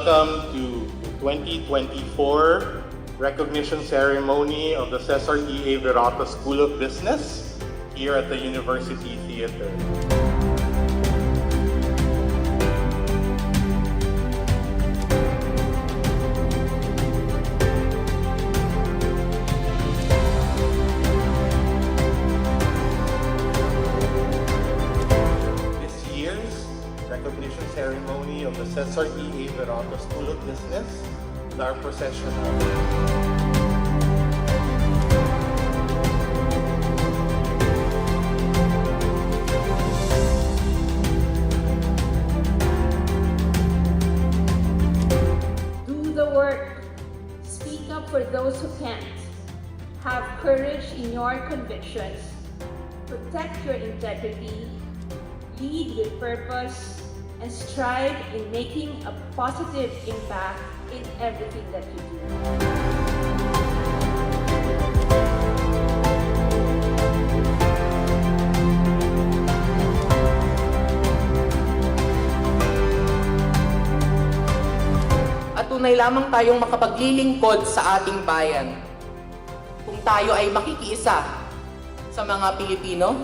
welcome to the 2024 recognition ceremony of the Cesar E. A. Virata School of Business here at the University Theater. Recognition ceremony of the Cesar E. A. Virata School of Business with our processional. Do the work. Speak up for those who can't. Have courage in your convictions. Protect your integrity. Lead with purpose and strive in making a positive impact in everything that you do. At tunay lamang tayong makapaglilingkod sa ating bayan kung tayo ay makikiisa sa mga Pilipino,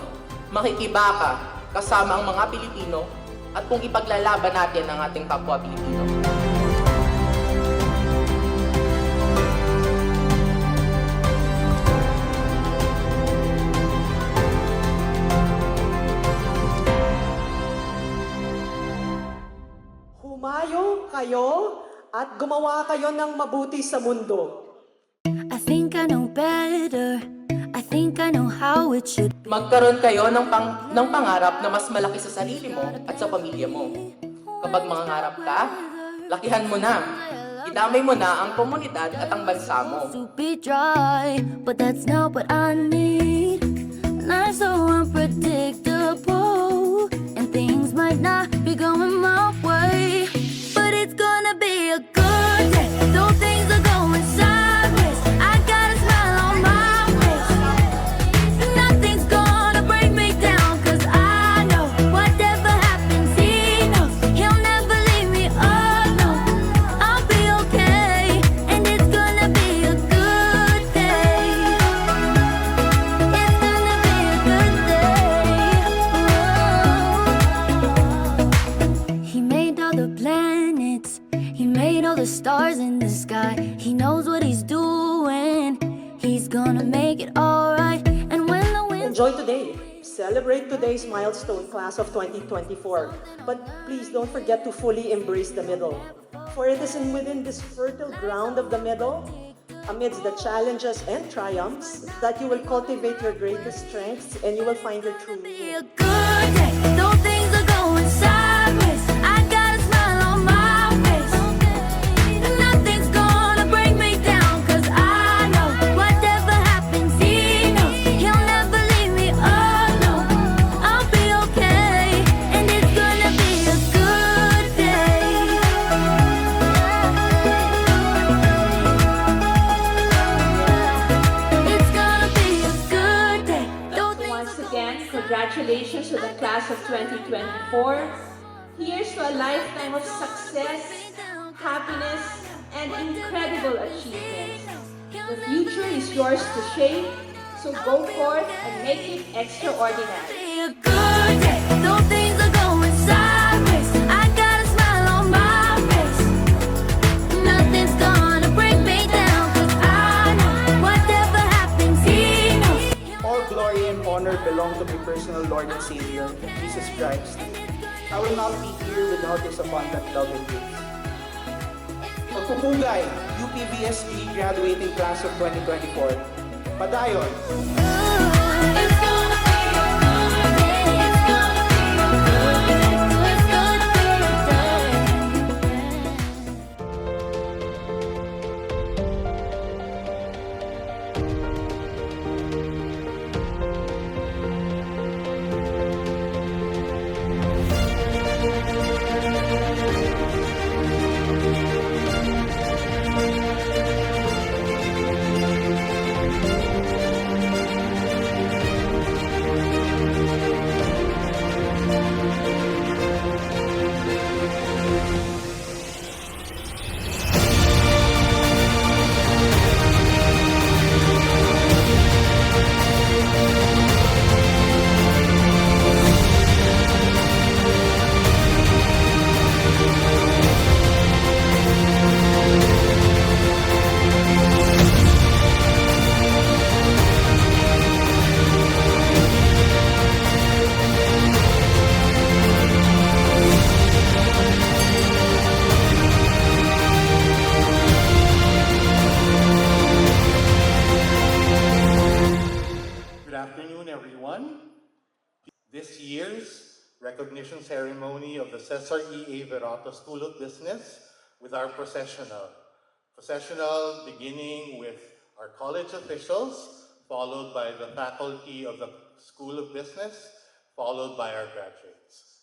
makikibaka kasama ang mga Pilipino, at kung ipaglalaban natin ang ating kapwa Pilipino. Humayo kayo at gumawa kayo ng mabuti sa mundo. I think I know better. I think I know how it should. Magkaroon kayo ng pangarap na mas malaki sa sarili mo at sa pamilya mo. Kapag mangangarap ka, lakihan mo na. Idamay mo na ang komunidad at ang bansa mo. To be dry, but that's not what I need. Life's so unpredictable, and things might not be going my way, but it's gonna be a good day. Though things are going sideways, I got a smile on my face. Nothing's gonna break me down, 'cause I know whatever happens, he knows he'll never leave me alone. I'll be okay, and it's gonna be a good day. It's gonna be a good day. He made all the planets, he made all the stars in the sky. He knows what he's doing, he's gonna make it alright. And when the wind Enjoy today. Celebrate today's milestone, class of 2024. But please don't forget to fully embrace the middle. For it is within this fertile ground of the middle, amidst the challenges and triumphs, that you will cultivate your greatest strengths and you will find your true be meaning. a good day, though things are going sideways, I got a smile on my face. Nothing's gonna break me down, 'cause I know whatever happens, he knows he'll never leave me alone. I'll be okay, and it's gonna be a good day. It's gonna be a good day. Though things Once again, congratulations to the class of 2024. Here's to a lifetime of success, happiness, and incredible achievements. The future is yours to shape, so go forth and make it extraordinary. be a good day. Though things are going sideways, I got a smile on my face. Nothing's gonna break me down, 'cause I know whatever happens, he knows. All glory and honor belong to my personal Lord and Savior, Jesus Christ. I will not be here without His abundant love and grace. Pagpupugay, UPVSP graduating class of 2024. Padayon! It's gonna be a good day. It's gonna be a good day. It's gonna be a day. afternoon, everyone. This year's recognition ceremony of the Cesar E. A. Virata School of Business with our processional. Processional beginning with our college officials, followed by the faculty of the School of Business, followed by our graduates.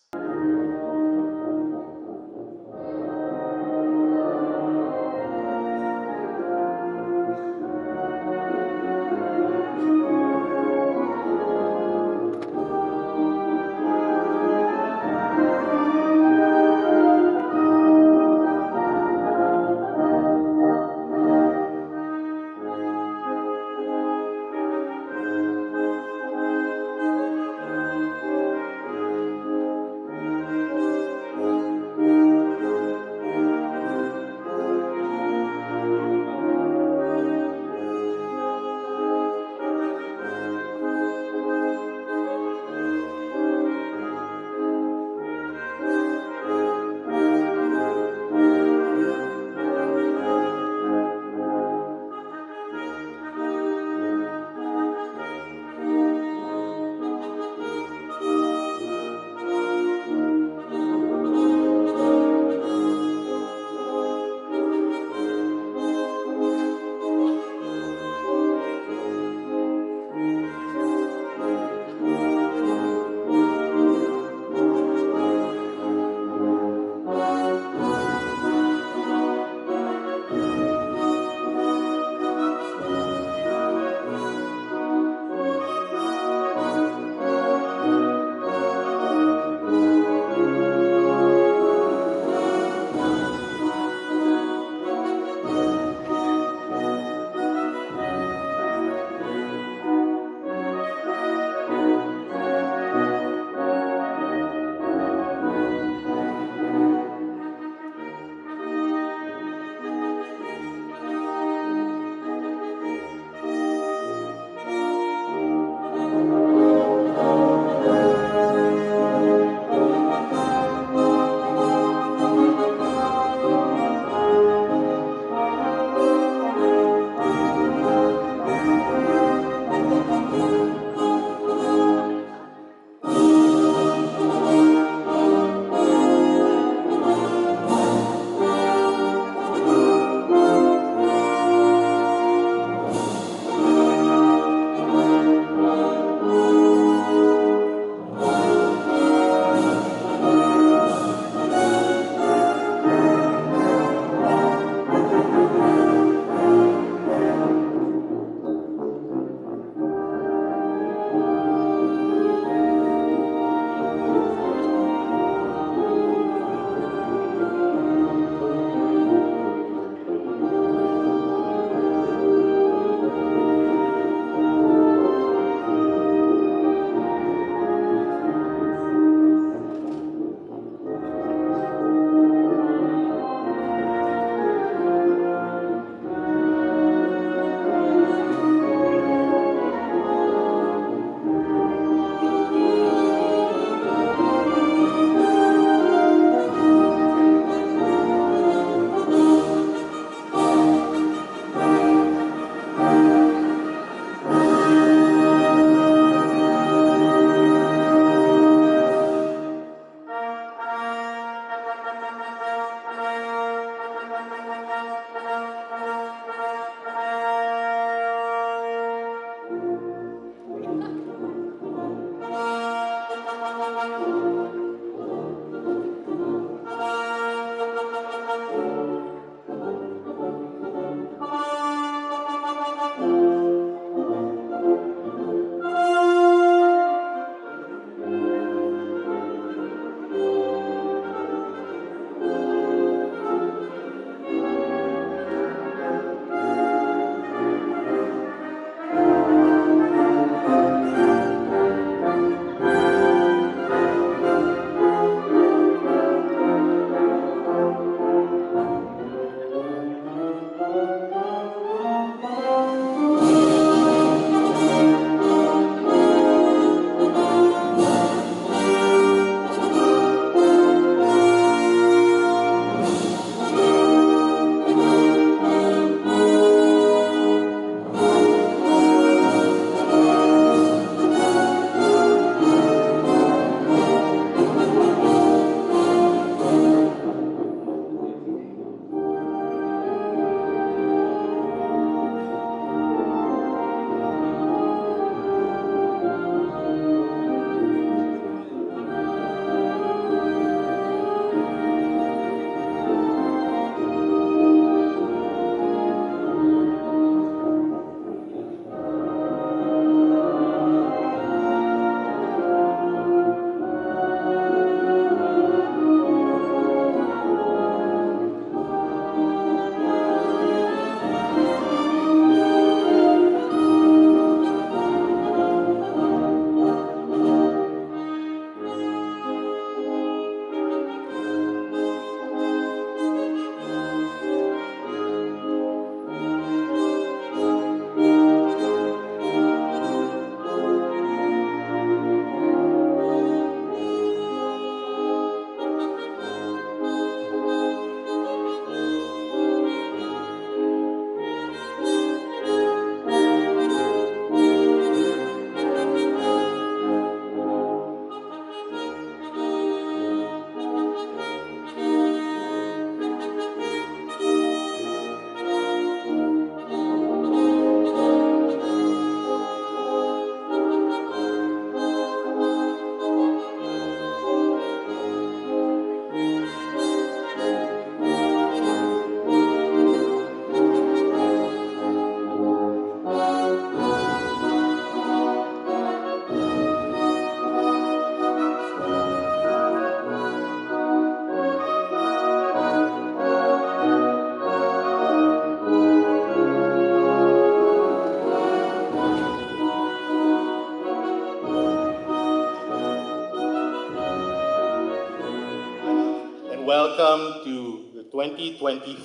welcome to the 2024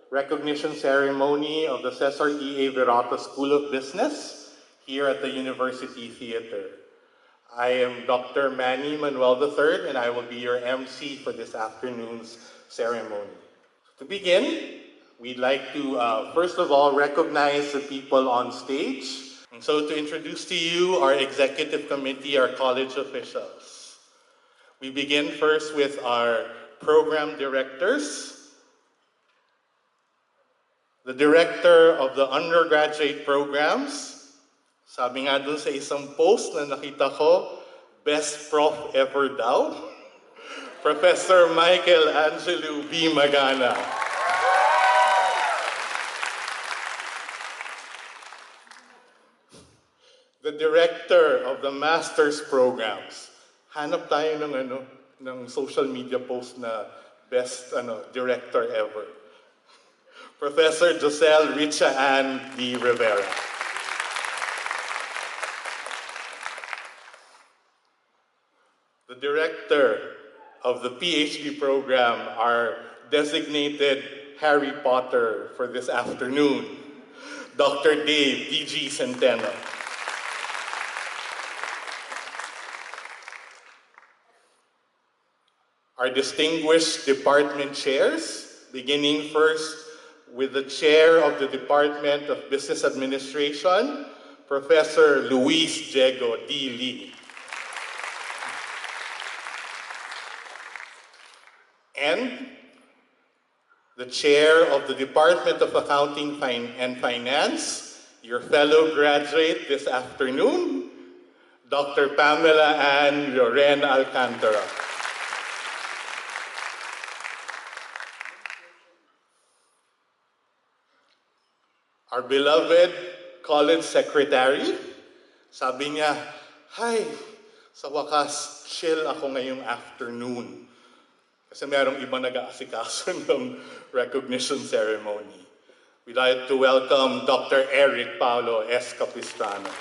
recognition ceremony of the Cesar E. A. Virata School of Business here at the University Theater. I am Dr. Manny Manuel III, and I will be your MC for this afternoon's ceremony. To begin, we'd like to first of all recognize the people on stage. And so to introduce to you our executive committee, our college officials. We begin first with our program directors. The director of the undergraduate programs, sabi nga dun sa isang post na nakita ko, best prof ever daw, Professor Michael Angelo B. Magana. The director of the master's programs. Hanap tayo ng social media post na best director ever. Professor Joselle Richa Ann D. Rivera. The director of the PhD program, our designated Harry Potter for this afternoon, Dr. Dave D.G. Centeno. Our distinguished department chairs, beginning first with the chair of the Department of Business Administration, Professor Luis Diego D. Lee. And the chair of the Department of Accounting and Finance, your fellow graduate this afternoon, Dr. Pamela Ann Lloren Alcantara. Our beloved college secretary, sabi niya, "Hi, sa wakas, chill ako ngayong afternoon." Kasi merong iba nag-aasikaso ng recognition ceremony. We'd like to welcome Dr. Eric Paulo S. Capistrano.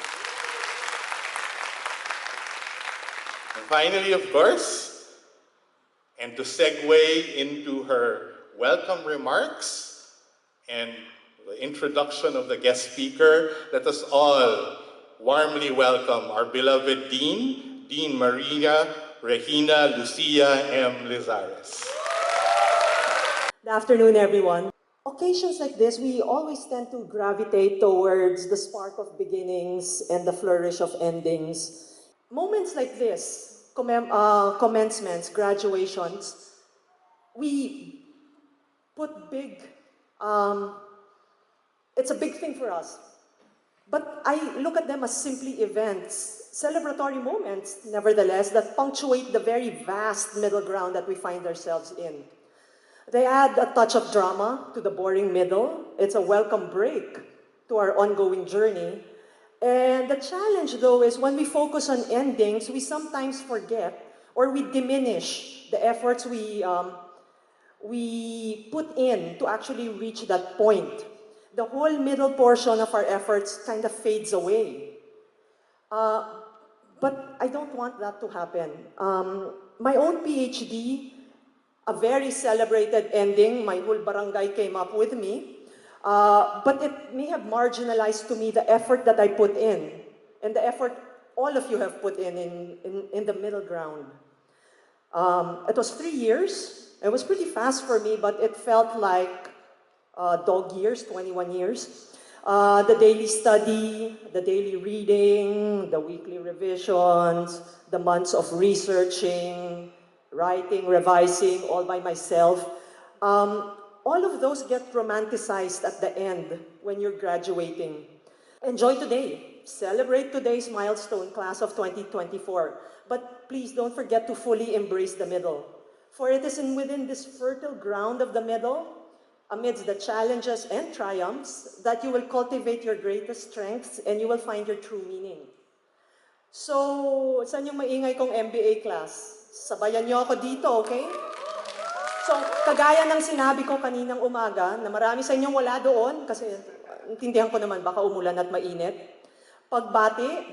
And finally, of course, and to segue into her welcome remarks and the introduction of the guest speaker, let us all warmly welcome our beloved Dean, Dean Maria Regina Lucia M. Lizares. Good afternoon, everyone. Occasions like this, we always tend to gravitate towards the spark of beginnings and the flourish of endings. Moments like this, commencements, graduations, we put big, it's a big thing for us. But I look at them as simply events, celebratory moments, nevertheless, that punctuate the very vast middle ground that we find ourselves in. They add a touch of drama to the boring middle. It's a welcome break to our ongoing journey. And the challenge, though, is when we focus on endings, we sometimes forget or we diminish the efforts we put in to actually reach that point. The whole middle portion of our efforts kind of fades away. But I don't want that to happen. My own PhD, a very celebrated ending, my whole barangay came up with me, but it may have marginalized to me the effort that I put in, and the effort all of you have put in the middle ground. It was 3 years. It was pretty fast for me, but it felt like dog years, 21 years. The daily study, the daily reading, the weekly revisions, the months of researching, writing, revising, all by myself. All of those get romanticized at the end when you're graduating. Enjoy today. Celebrate today's milestone, class of 2024. But please don't forget to fully embrace the middle. For it is within this fertile ground of the middle, amidst the challenges and triumphs, that you will cultivate your greatest strengths and you will find your true meaning. So, saan yung maingay kong MBA class? Sabayan niyo ako dito, okay? So, kagaya ng sinabi ko kaninang umaga, na marami sa inyong wala doon, kasi intindihan ko naman, baka umulan at mainit. Pagbati,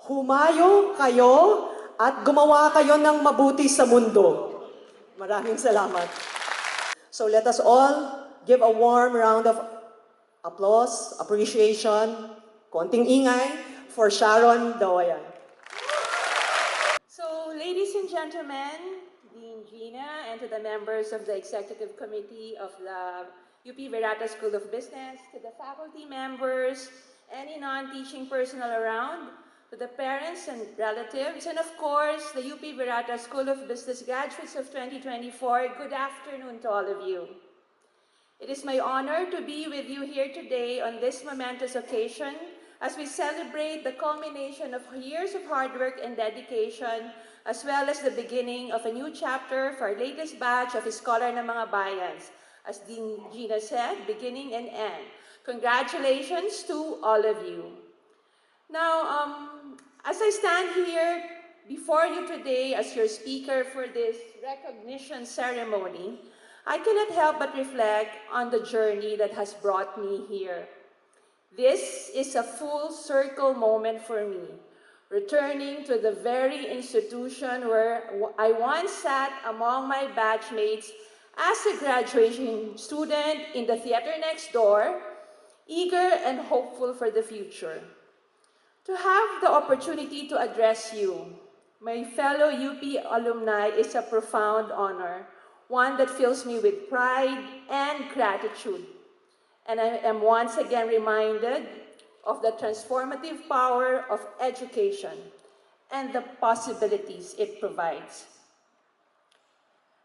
humayo kayo at gumawa kayo ng mabuti sa mundo. Maraming salamat. So let us all give a warm round of applause, appreciation, konting ingay for Sharon Dawayan. So, ladies and gentlemen, Dean Gina, and to the members of the Executive Committee of the UP Virata School of Business, to the faculty members, any non-teaching personnel around, to the parents and relatives, and of course, the UP Virata School of Business graduates of 2024, good afternoon to all of you. It is my honor to be with you here today on this momentous occasion as we celebrate the culmination of years of hard work and dedication, as well as the beginning of a new chapter for our latest batch of Scholar ng Mga Bayans. As Dean Gina said, beginning and end. Congratulations to all of you. Now, as I stand here before you today as your speaker for this recognition ceremony, I cannot help but reflect on the journey that has brought me here. This is a full circle moment for me, returning to the very institution where I once sat among my batchmates as a graduating student in the theater next door, eager and hopeful for the future. To have the opportunity to address you, my fellow UP alumni, is a profound honor, one that fills me with pride and gratitude. And I am once again reminded of the transformative power of education and the possibilities it provides.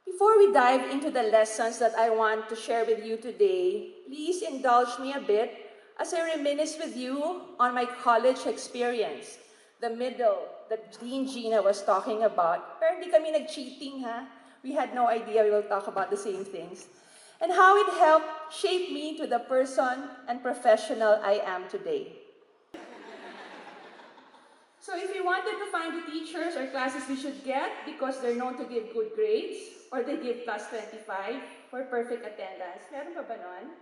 Before we dive into the lessons that I want to share with you today, please indulge me a bit as I reminisce with you on my college experience, the middle that Dean Gina was talking about. Pero hindi kami nag-cheating, ha? We had no idea we will talk about the same things. And how it helped shape me to the person and professional I am today. So if you wanted to find the teachers or classes we should get because they're known to give good grades or they give plus 25 for perfect attendance, meron pa ba nun?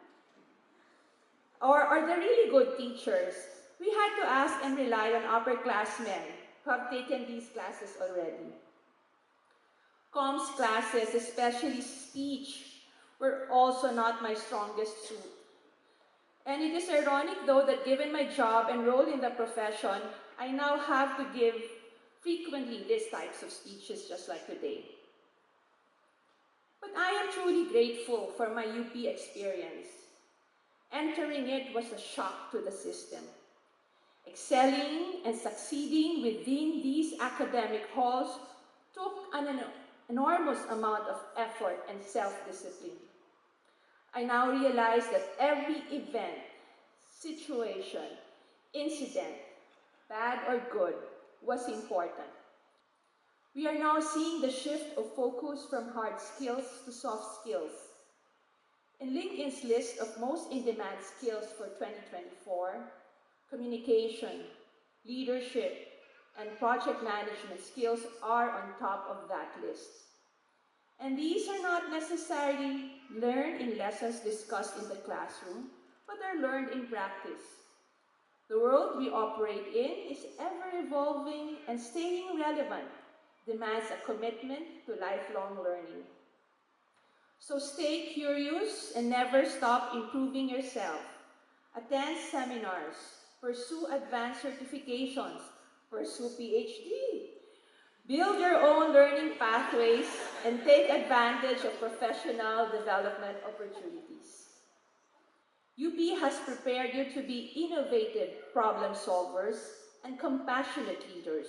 Or are they really good teachers? We had to ask and rely on upperclassmen who have taken these classes already. Comms classes, especially speech, were also not my strongest suit. And it is ironic, though, that given my job and role in the profession, I now have to give frequently these types of speeches just like today. But I am truly grateful for my UP experience. Entering it was a shock to the system. Excelling and succeeding within these academic halls took an enormous amount of effort and self-discipline. I now realize that every event, situation, incident, bad or good, was important. We are now seeing the shift of focus from hard skills to soft skills. In LinkedIn's list of most in-demand skills for 2024, communication, leadership, and project management skills are on top of that list. And these are not necessarily learned in lessons discussed in the classroom, but are learned in practice. The world we operate in is ever-evolving, and staying relevant demands a commitment to lifelong learning. So stay curious and never stop improving yourself. Attend seminars, pursue advanced certifications, pursue PhD. Build your own learning pathways and take advantage of professional development opportunities. UP has prepared you to be innovative problem solvers and compassionate leaders,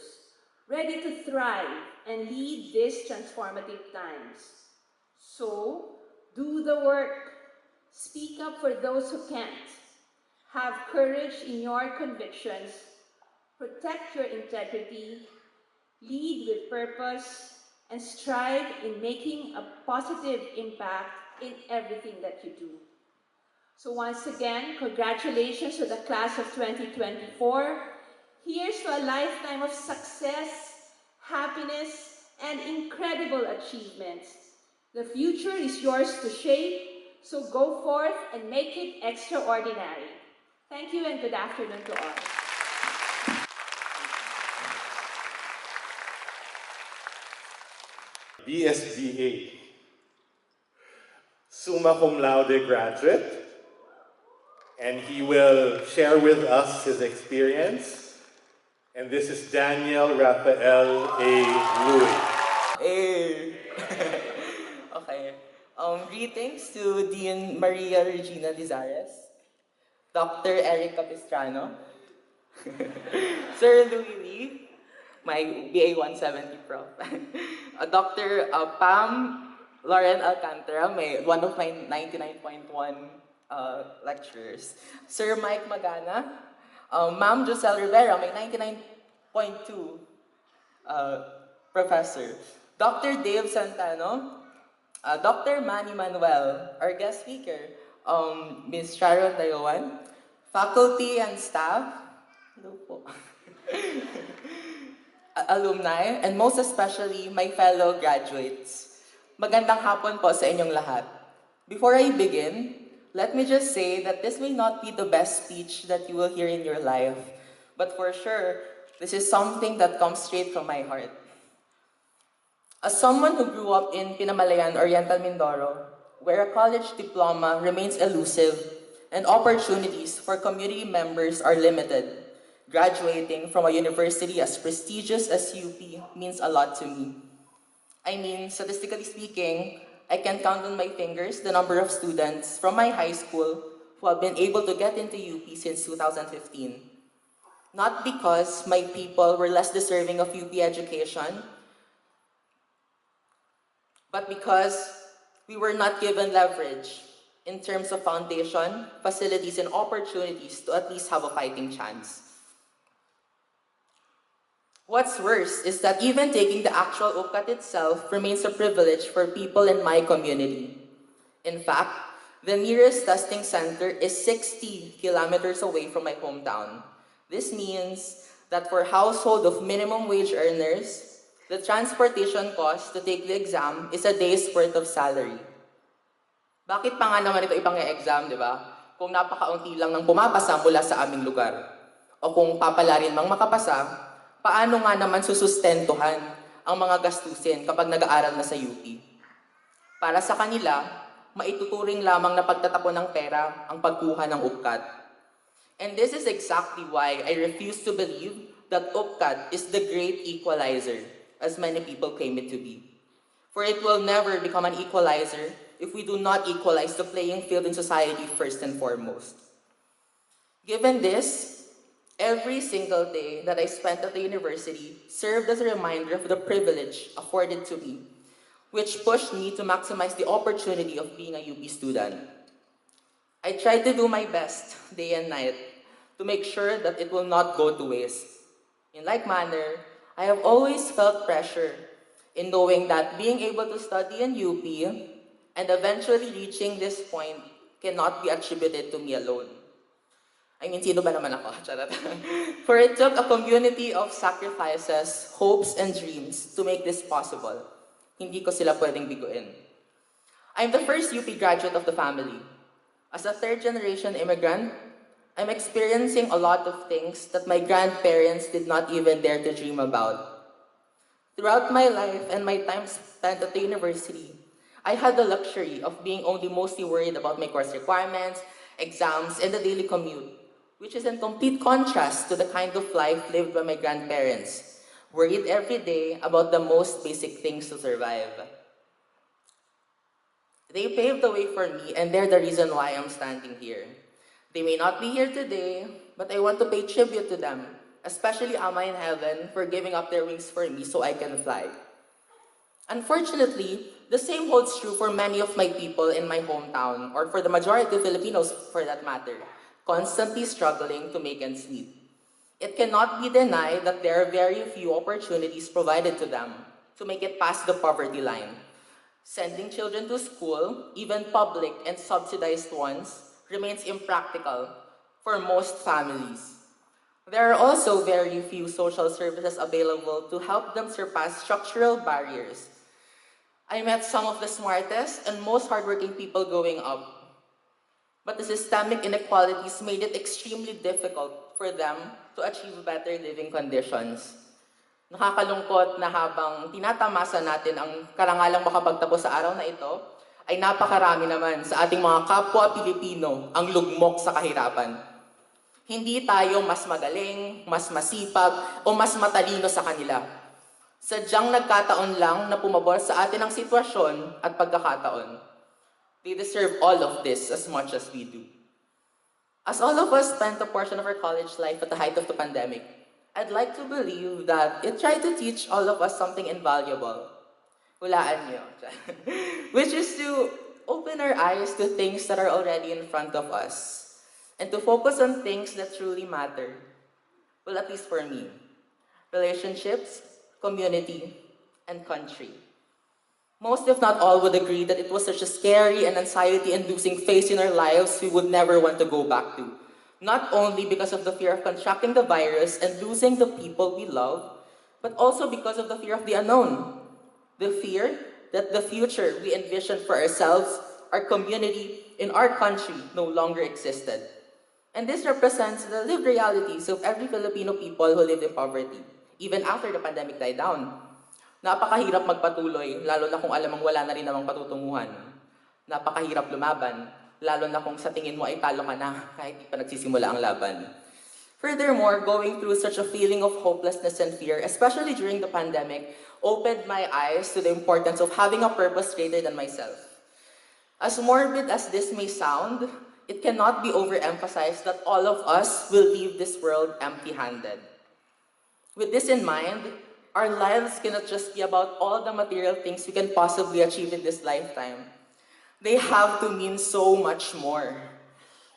ready to thrive and lead these transformative times. So, do the work. Speak up for those who can't. Have courage in your convictions. Protect your integrity. Lead with purpose. And strive in making a positive impact in everything that you do. So once again, congratulations to the class of 2024. Here's to a lifetime of success, happiness, and incredible achievements. The future is yours to shape, so go forth and make it extraordinary. Thank you and good afternoon to all. BSBA, summa cum laude graduate, and he will share with us his experience. And this is Daniel Rafael A. Louis. Eh. Okay. Greetings to Dean Maria Regina Dizares, Dr. Eric Capistrano, Sir Louis Lee, my BA 170 prof, Dr. Pam Lauren Alcantara, one of my 99.1 lecturers, Sir Mike Magana, Ma'am Josel Rivera, my 99.2 professor, Dr. Dave Santano, Dr. Manny Manuel, our guest speaker, Ms. Sharon Dayoan, faculty and staff, hello po, alumni, and most especially my fellow graduates. Magandang hapon po sa inyong lahat. Before I begin, let me just say that this may not be the best speech that you will hear in your life, but for sure, this is something that comes straight from my heart. As someone who grew up in Pinamalayan, Oriental Mindoro, where a college diploma remains elusive and opportunities for community members are limited, graduating from a university as prestigious as UP means a lot to me. I mean, statistically speaking, I can count on my fingers the number of students from my high school who have been able to get into UP since 2015. Not because my people were less deserving of UP education, but because we were not given leverage in terms of foundation, facilities, and opportunities to at least have a fighting chance. What's worse is that even taking the actual UPCAT itself remains a privilege for people in my community. In fact, the nearest testing center is 60 kilometers away from my hometown. This means that for household of minimum wage earners, the transportation cost to take the exam is a day's worth of salary. Bakit pa nga naman ito ibang exam, di ba? Kung napakaunti lang ng pumapasa mula sa aming lugar. O kung papalarin mang makapasa, paano nga naman susustentuhan ang mga gastusin kapag nag-aaral na sa UP? Para sa kanila, maituturing lamang na pagtatapon ng pera ang pagkuha ng UPCAT. And this is exactly why I refuse to believe that UPCAT is the great equalizer, as many people claim it to be. For it will never become an equalizer if we do not equalize the playing field in society first and foremost. Given this, every single day that I spent at the university served as a reminder of the privilege afforded to me, which pushed me to maximize the opportunity of being a UP student. I tried to do my best day and night to make sure that it will not go to waste. In like manner, I have always felt pressure in knowing that being able to study in UP and eventually reaching this point cannot be attributed to me alone. I mean, sino ba naman ako? Charot. For it took a community of sacrifices, hopes, and dreams to make this possible. Hindi ko sila pwedeng biguin. I'm the first UP graduate of the family. As a third-generation immigrant, I'm experiencing a lot of things that my grandparents did not even dare to dream about. Throughout my life and my time spent at the university, I had the luxury of being only mostly worried about my course requirements, exams, and the daily commute, which is in complete contrast to the kind of life lived by my grandparents, worried every day about the most basic things to survive. They paved the way for me, and they're the reason why I'm standing here. They may not be here today, but I want to pay tribute to them, especially Ama in heaven, for giving up their wings for me so I can fly. Unfortunately, the same holds true for many of my people in my hometown, or for the majority of Filipinos for that matter, constantly struggling to make ends meet. It cannot be denied that there are very few opportunities provided to them to make it past the poverty line. Sending children to school, even public and subsidized ones, remains impractical for most families. There are also very few social services available to help them surpass structural barriers. I met some of the smartest and most hardworking people growing up, but the systemic inequalities made it extremely difficult for them to achieve better living conditions. Nakakalungkot na habang tinatamasa natin ang karangalang makapagtapos sa araw na ito, ay napakarami naman sa ating mga kapwa Pilipino ang lugmok sa kahirapan. Hindi tayo mas magaling, mas masipag, o mas matalino sa kanila. Sadyang nagkataon lang na pumabor sa atin ang sitwasyon at pagkakataon. They deserve all of this as much as we do. As all of us spent a portion of our college life at the height of the pandemic, I'd like to believe that it tried to teach all of us something invaluable. Hulaan niyo. Which is to open our eyes to things that are already in front of us and to focus on things that truly matter. Well, at least for me. Relationships, community, and country. Most, if not all, would agree that it was such a scary and anxiety-inducing phase in our lives we would never want to go back to. Not only because of the fear of contracting the virus and losing the people we love, but also because of the fear of the unknown. The fear that the future we envisioned for ourselves, our community, in our country no longer existed. And this represents the lived realities of every Filipino people who lived in poverty, even after the pandemic died down. Napakahirap magpatuloy, lalo na kung alam mong wala na rin namang patutunguhan. Napakahirap lumaban, lalo na kung sa tingin mo ay talo ka na kahit di pa nagsisimula ang laban. Furthermore, going through such a feeling of hopelessness and fear, especially during the pandemic, opened my eyes to the importance of having a purpose greater than myself. As morbid as this may sound, it cannot be overemphasized that all of us will leave this world empty-handed. With this in mind, our lives cannot just be about all the material things we can possibly achieve in this lifetime. They have to mean so much more.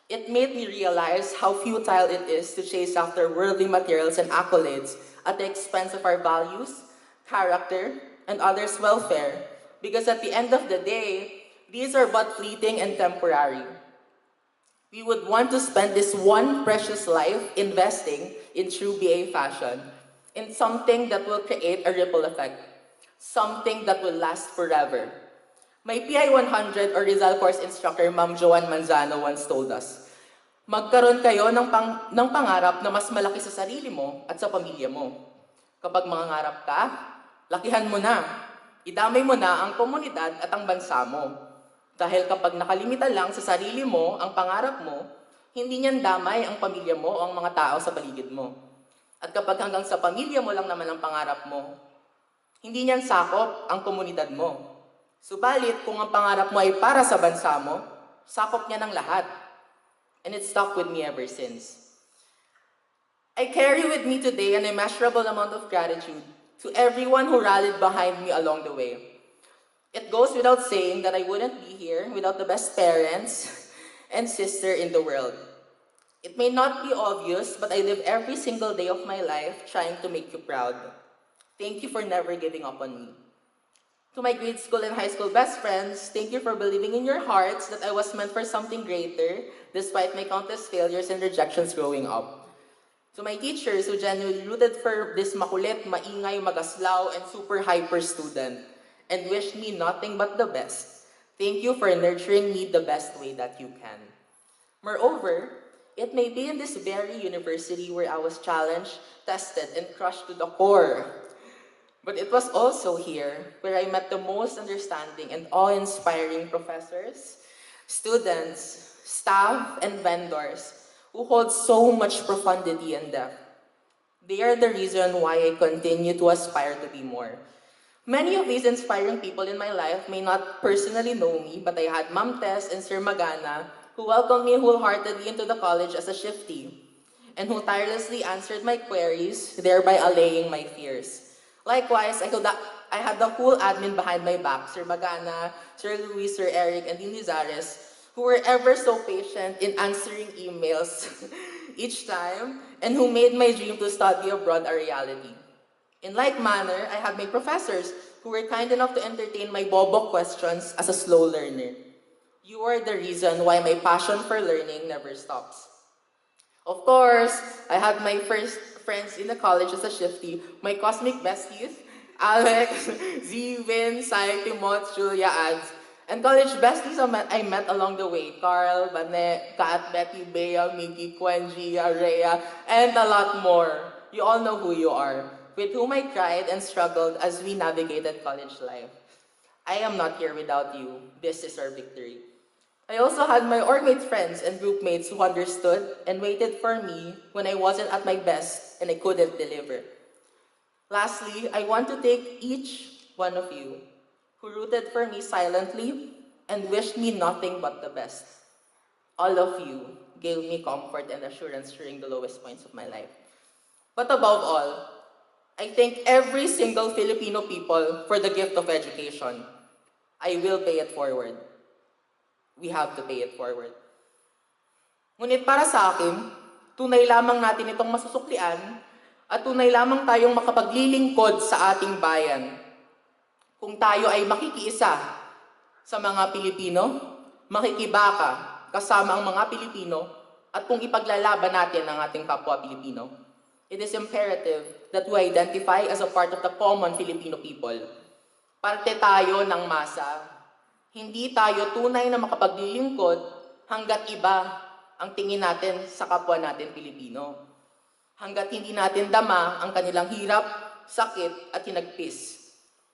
It made me realize how futile it is to chase after worldly materials and accolades at the expense of our values, character, and others' welfare, because at the end of the day, these are but fleeting and temporary. We would want to spend this one precious life investing in true BA fashion, in something that will create a ripple effect, something that will last forever. My PI 100 or Rizal course instructor, Ma'am Joanne Manzano, once told us, magkaroon kayo ng pangarap na mas malaki sa sarili mo at sa pamilya mo. Kapag mangangarap ka, lakihan mo na. Idamay mo na ang komunidad at ang bansa mo. Dahil kapag nakalimita lang sa sarili mo ang pangarap mo, hindi niyan damay ang pamilya mo o ang mga tao sa paligid mo. At kapag hanggang sa pamilya mo lang naman ang pangarap mo, hindi niyan sakop ang komunidad mo. Subalit, kung ang pangarap mo ay para sa bansa mo, sakop niya ng lahat. And it stuck with me ever since. I carry with me today an immeasurable amount of gratitude to everyone who rallied behind me along the way. It goes without saying that I wouldn't be here without the best parents and sister in the world. It may not be obvious, but I live every single day of my life trying to make you proud. Thank you for never giving up on me. To my grade school and high school best friends, thank you for believing in your hearts that I was meant for something greater, despite my countless failures and rejections growing up. To my teachers who genuinely rooted for this makulit, maingay, magaslaw, and super hyper student, and wished me nothing but the best. Thank you for nurturing me the best way that you can. Moreover, it may be in this very university where I was challenged, tested, and crushed to the core. But it was also here where I met the most understanding and awe-inspiring professors, students, staff, and vendors who hold so much profundity and depth. They are the reason why I continue to aspire to be more. Many of these inspiring people in my life may not personally know me, but I had Ma'am Tess and Sir Magana who welcomed me wholeheartedly into the college as a shifty and who tirelessly answered my queries, thereby allaying my fears. Likewise, I had the whole admin behind my back, Sir Magana, Sir Luis, Sir Eric, and Dean Lizares, who were ever so patient in answering emails each time, and who made my dream to study abroad a reality. In like manner, I had my professors, who were kind enough to entertain my bobo questions as a slow learner. You are the reason why my passion for learning never stops. Of course, I had my first friends in the college as a shifty, my cosmic besties, Alex, Zevin, Sai, Timot, Julia, Ads, and college besties I met along the way, Carl, Bane, Kat, Betty, Bea, Miggy, Quenji, Rhea, and a lot more. You all know who you are, with whom I cried and struggled as we navigated college life. I am not here without you. This is our victory. I also had my orgmate friends and groupmates who understood and waited for me when I wasn't at my best and I couldn't deliver. Lastly, I want to thank each one of you who rooted for me silently and wished me nothing but the best. All of you gave me comfort and assurance during the lowest points of my life. But above all, I thank every single Filipino people for the gift of education. I will pay it forward. We have to pay it forward. Ngunit para sa akin, tunay lamang natin itong masusuklian at tunay lamang tayong makapaglilingkod sa ating bayan kung tayo ay makikiisa sa mga Pilipino, makikibaka kasama ang mga Pilipino, at kung ipaglalaban natin ang ating kapwa Pilipino. It is imperative that we identify as a part of the common Filipino people. Parte tayo ng masa. Hindi tayo tunay na makapaglilingkod hanggat iba ang tingin natin sa kapwa natin Pilipino. Hanggat hindi natin dama ang kanilang hirap, sakit at hinagpis.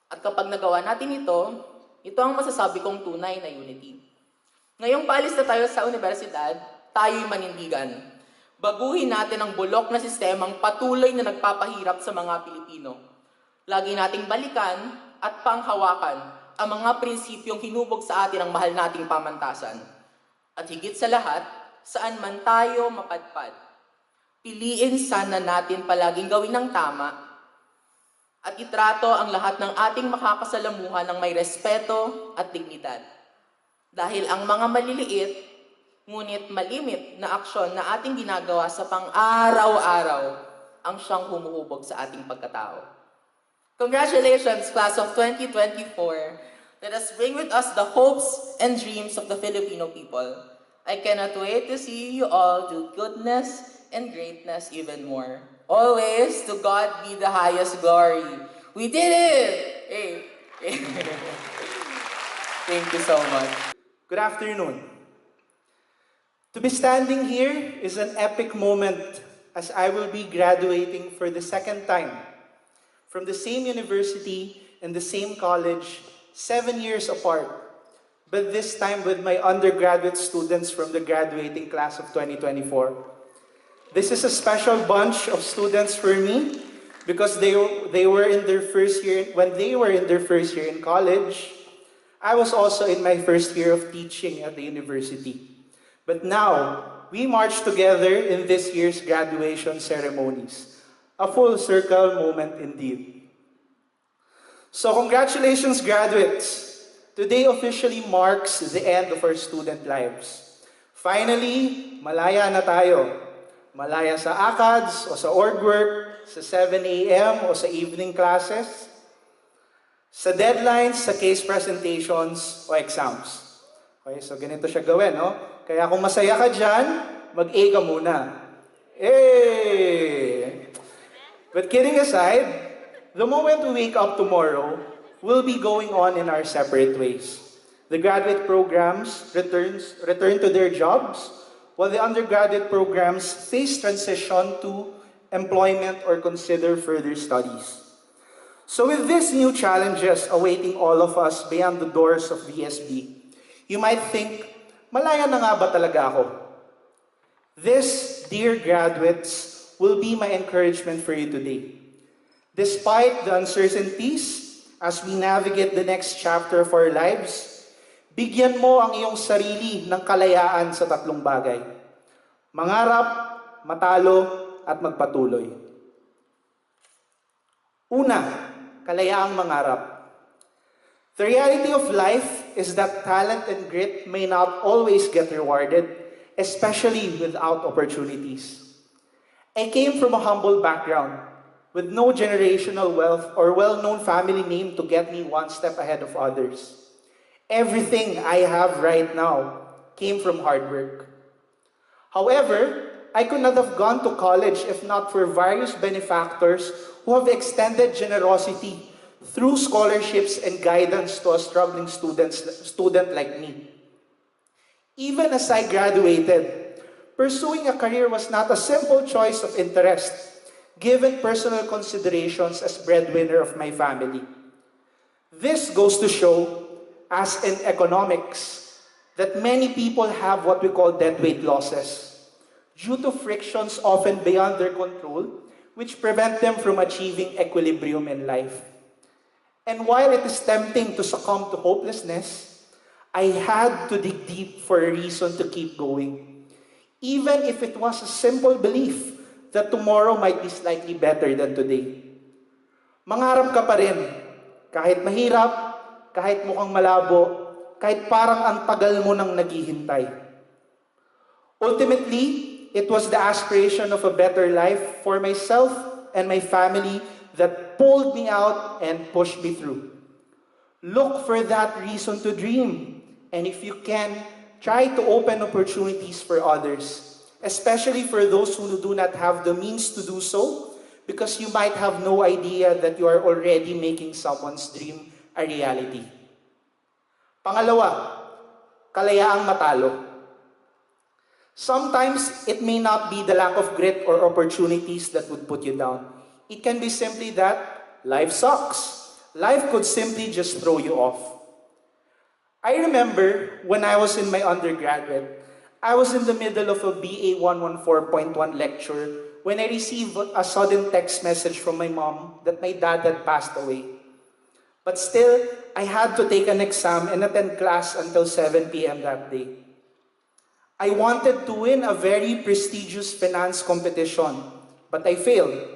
At kapag nagawa natin ito ang masasabi kong tunay na unity. Ngayong paalis na tayo sa universidad, tayo'y manindigan. Baguhin natin ang bulok na sistemang patuloy na nagpapahirap sa mga Pilipino. Lagi nating balikan at panghawakan ang mga prinsipyong hinubog sa atin ang mahal nating pamantasan. At higit sa lahat, saan man tayo mapadpad, piliin sana natin palaging gawin ng tama at itrato ang lahat ng ating makakasalamuhan ng may respeto at dignidad. Dahil ang mga maliliit, ngunit malimit na aksyon na ating ginagawa sa pang-araw-araw ang siyang humuhubog sa ating pagkatao. Congratulations, class of 2024. Let us bring with us the hopes and dreams of the Filipino people. I cannot wait to see you all do goodness and greatness even more. Always, to God be the highest glory. We did it! Hey. Thank you so much. Good afternoon. To be standing here is an epic moment as I will be graduating for the second time from the same university and the same college, 7 years apart, but this time with my undergraduate students from the graduating class of 2024. This is a special bunch of students for me because they were in their first year. When they were in their first year in college, I was also in my first year of teaching at the university. But now, we march together in this year's graduation ceremonies. A full circle moment indeed. So congratulations, graduates. Today officially marks the end of our student lives. Finally, malaya na tayo. Malaya sa ACADS o sa org work, sa 7 a.m. o sa evening classes, sa deadlines, sa case presentations o exams. Okay, so ganito siya gawin, no? Kaya kung masaya ka dyan, mag-A ka muna. Hey! But kidding aside, the moment we wake up tomorrow, we'll be going on in our separate ways. The graduate programs return to their jobs, while the undergraduate programs face transition to employment or consider further studies. So with these new challenges awaiting all of us beyond the doors of VSB, you might think, malaya na nga ba talaga ako? This, dear graduates, will be my encouragement for you today. Despite the uncertainties as we navigate the next chapter of our lives, bigyan mo ang iyong sarili ng kalayaan sa tatlong bagay: mangarap, matalo, at magpatuloy. Una, kalayaang mangarap. The reality of life is that talent and grit may not always get rewarded, especially without opportunities. I came from a humble background, with no generational wealth or well-known family name to get me one step ahead of others. Everything I have right now came from hard work. However, I could not have gone to college if not for various benefactors who have extended generosity through scholarships and guidance to a struggling student like me. Even as I graduated, pursuing a career was not a simple choice of interest, given personal considerations as breadwinner of my family. This goes to show, as in economics, that many people have what we call deadweight losses due to frictions often beyond their control, which prevent them from achieving equilibrium in life. And while it is tempting to succumb to hopelessness, I had to dig deep for a reason to keep going, even if it was a simple belief that tomorrow might be slightly better than today. Mangarap ka pa rin, kahit mahirap, kahit mukhang malabo, kahit parang ang tagal mo nang naghihintay. Ultimately, it was the aspiration of a better life for myself and my family that pulled me out and pushed me through. Look for that reason to dream, and if you can, try to open opportunities for others, especially for those who do not have the means to do so, because you might have no idea that you are already making someone's dream a reality. Pangalawa, kalayaang matalo. Sometimes, it may not be the lack of grit or opportunities that would put you down. It can be simply that life sucks. Life could simply just throw you off. I remember when I was in my undergraduate, I was in the middle of a BA 114.1 lecture when I received a sudden text message from my mom that my dad had passed away. But still, I had to take an exam and attend class until 7 p.m. that day. I wanted to win a very prestigious finance competition, but I failed.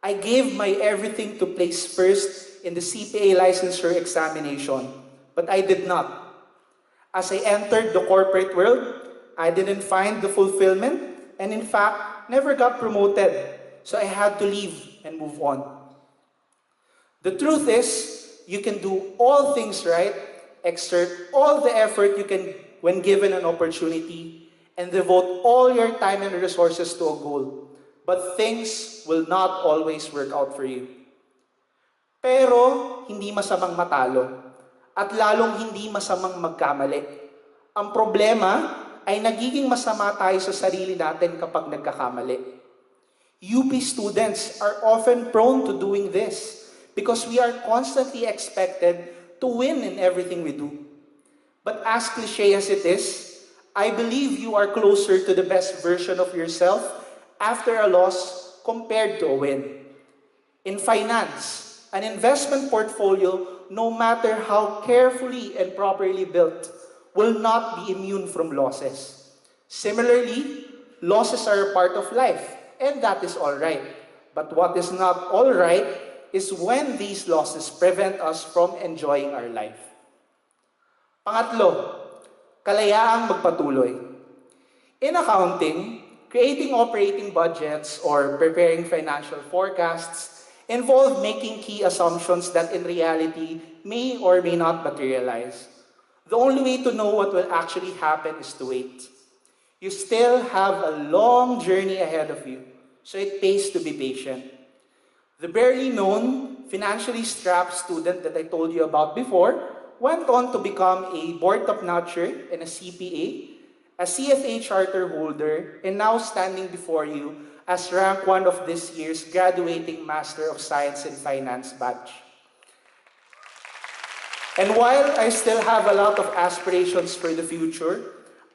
I gave my everything to place first in the CPA licensure examination, but I did not. As I entered the corporate world, I didn't find the fulfillment, and in fact, never got promoted, so I had to leave and move on. The truth is, you can do all things right, exert all the effort you can when given an opportunity, and devote all your time and resources to a goal. But things will not always work out for you. Pero, hindi masamang matalo, at lalong hindi masamang magkamali. Ang problema ay nagiging masama tayo sa sarili natin kapag nagkakamali. UP students are often prone to doing this because we are constantly expected to win in everything we do. But as cliche as it is, I believe you are closer to the best version of yourself after a loss compared to a win. In finance, an investment portfolio, no matter how carefully and properly built, will not be immune from losses. Similarly, losses are a part of life, and that is all right. But what is not all right is when these losses prevent us from enjoying our life. Pangatlo, kalayaang magpatuloy. In accounting, creating operating budgets or preparing financial forecasts involve making key assumptions that in reality may or may not materialize. The only way to know what will actually happen is to wait. You still have a long journey ahead of you, so it pays to be patient. The barely known, financially strapped student that I told you about before went on to become a board top-notcher and a CPA, a CFA charter holder, and now standing before you as rank 1 of this year's graduating Master of Science in Finance batch. And while I still have a lot of aspirations for the future,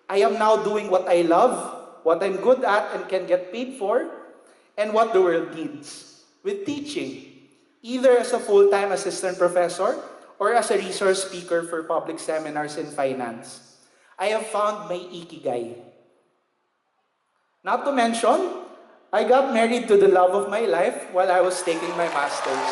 I am now doing what I love, what I'm good at and can get paid for, and what the world needs, with teaching, either as a full-time assistant professor or as a resource speaker for public seminars in finance. I have found my ikigai. Not to mention, I got married to the love of my life while I was taking my master's.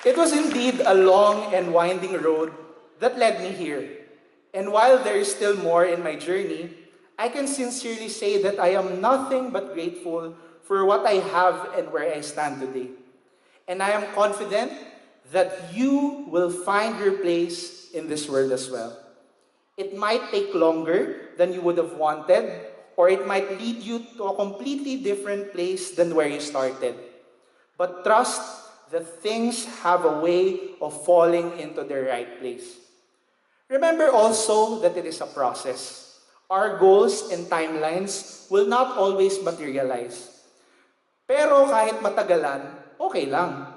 It was indeed a long and winding road that led me here. And while there is still more in my journey, I can sincerely say that I am nothing but grateful for what I have and where I stand today. And I am confident that you will find your place in this world as well. It might take longer than you would have wanted, or it might lead you to a completely different place than where you started. But trust that things have a way of falling into the right place. Remember also that it is a process. Our goals and timelines will not always materialize. Pero kahit matagalan, okay lang.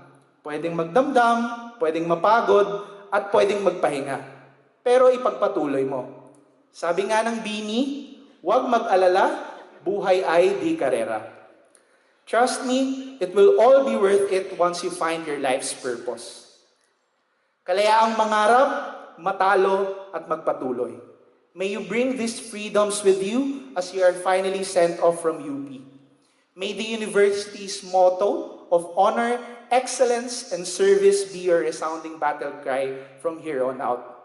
Pwedeng magdamdam, pwedeng mapagod, at pwedeng magpahinga. Pero ipagpatuloy mo. Sabi nga ng Bini, huwag mag-alala, buhay ay di karera. Trust me, it will all be worth it once you find your life's purpose. Kalayaang mangarap, matalo, at magpatuloy. May you bring these freedoms with you as you are finally sent off from UP. May the university's motto of honor, excellence, and service be your resounding battle cry from here on out.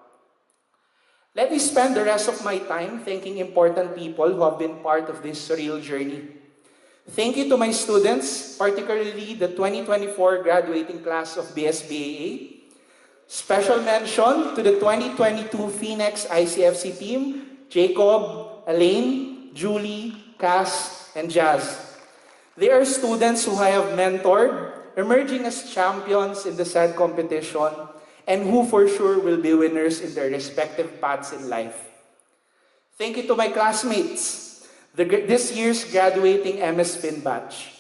Let me spend the rest of my time thanking important people who have been part of this surreal journey. Thank you to my students, particularly the 2024 graduating class of BSBAA. Special mention to the 2022 Phoenix ICFC team, Jacob, Elaine, Julie, Cass, and Jazz. They are students who I have mentored, emerging as champions in the said competition, and who for sure will be winners in their respective paths in life. Thank you to my classmates, this year's graduating MS Fin batch.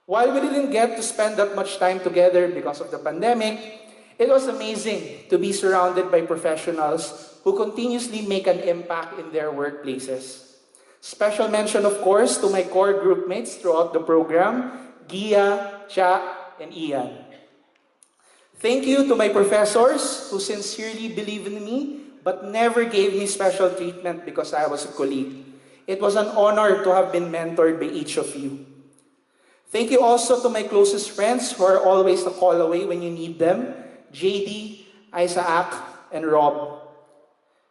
While we didn't get to spend that much time together because of the pandemic, it was amazing to be surrounded by professionals who continuously make an impact in their workplaces. Special mention, of course, to my core group mates throughout the program, Gia, Cha, and Ian. Thank you to my professors who sincerely believe in me but never gave me special treatment because I was a colleague. It was an honor to have been mentored by each of you. Thank you also to my closest friends who are always a call away when you need them, JD, Isaac, and Rob.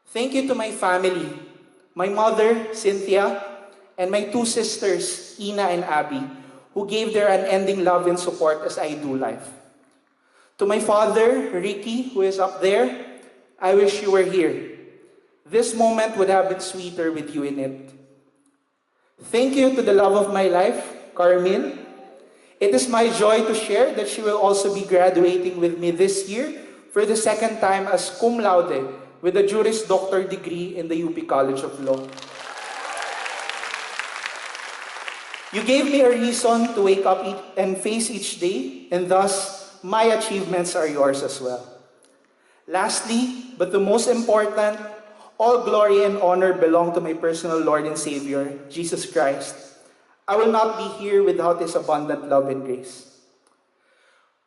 Thank you to my family, my mother, Cynthia, and my two sisters, Ina and Abby, who gave their unending love and support as I do life. To my father, Ricky, who is up there, I wish you were here. This moment would have been sweeter with you in it. Thank you to the love of my life, Carmen. It is my joy to share that she will also be graduating with me this year for the second time as cum laude with a Juris Doctor degree in the UP College of Law. You gave me a reason to wake up and face each day, and thus my achievements are yours as well. Lastly, but the most important, all glory and honor belong to my personal Lord and Savior, Jesus Christ. I will not be here without His abundant love and grace.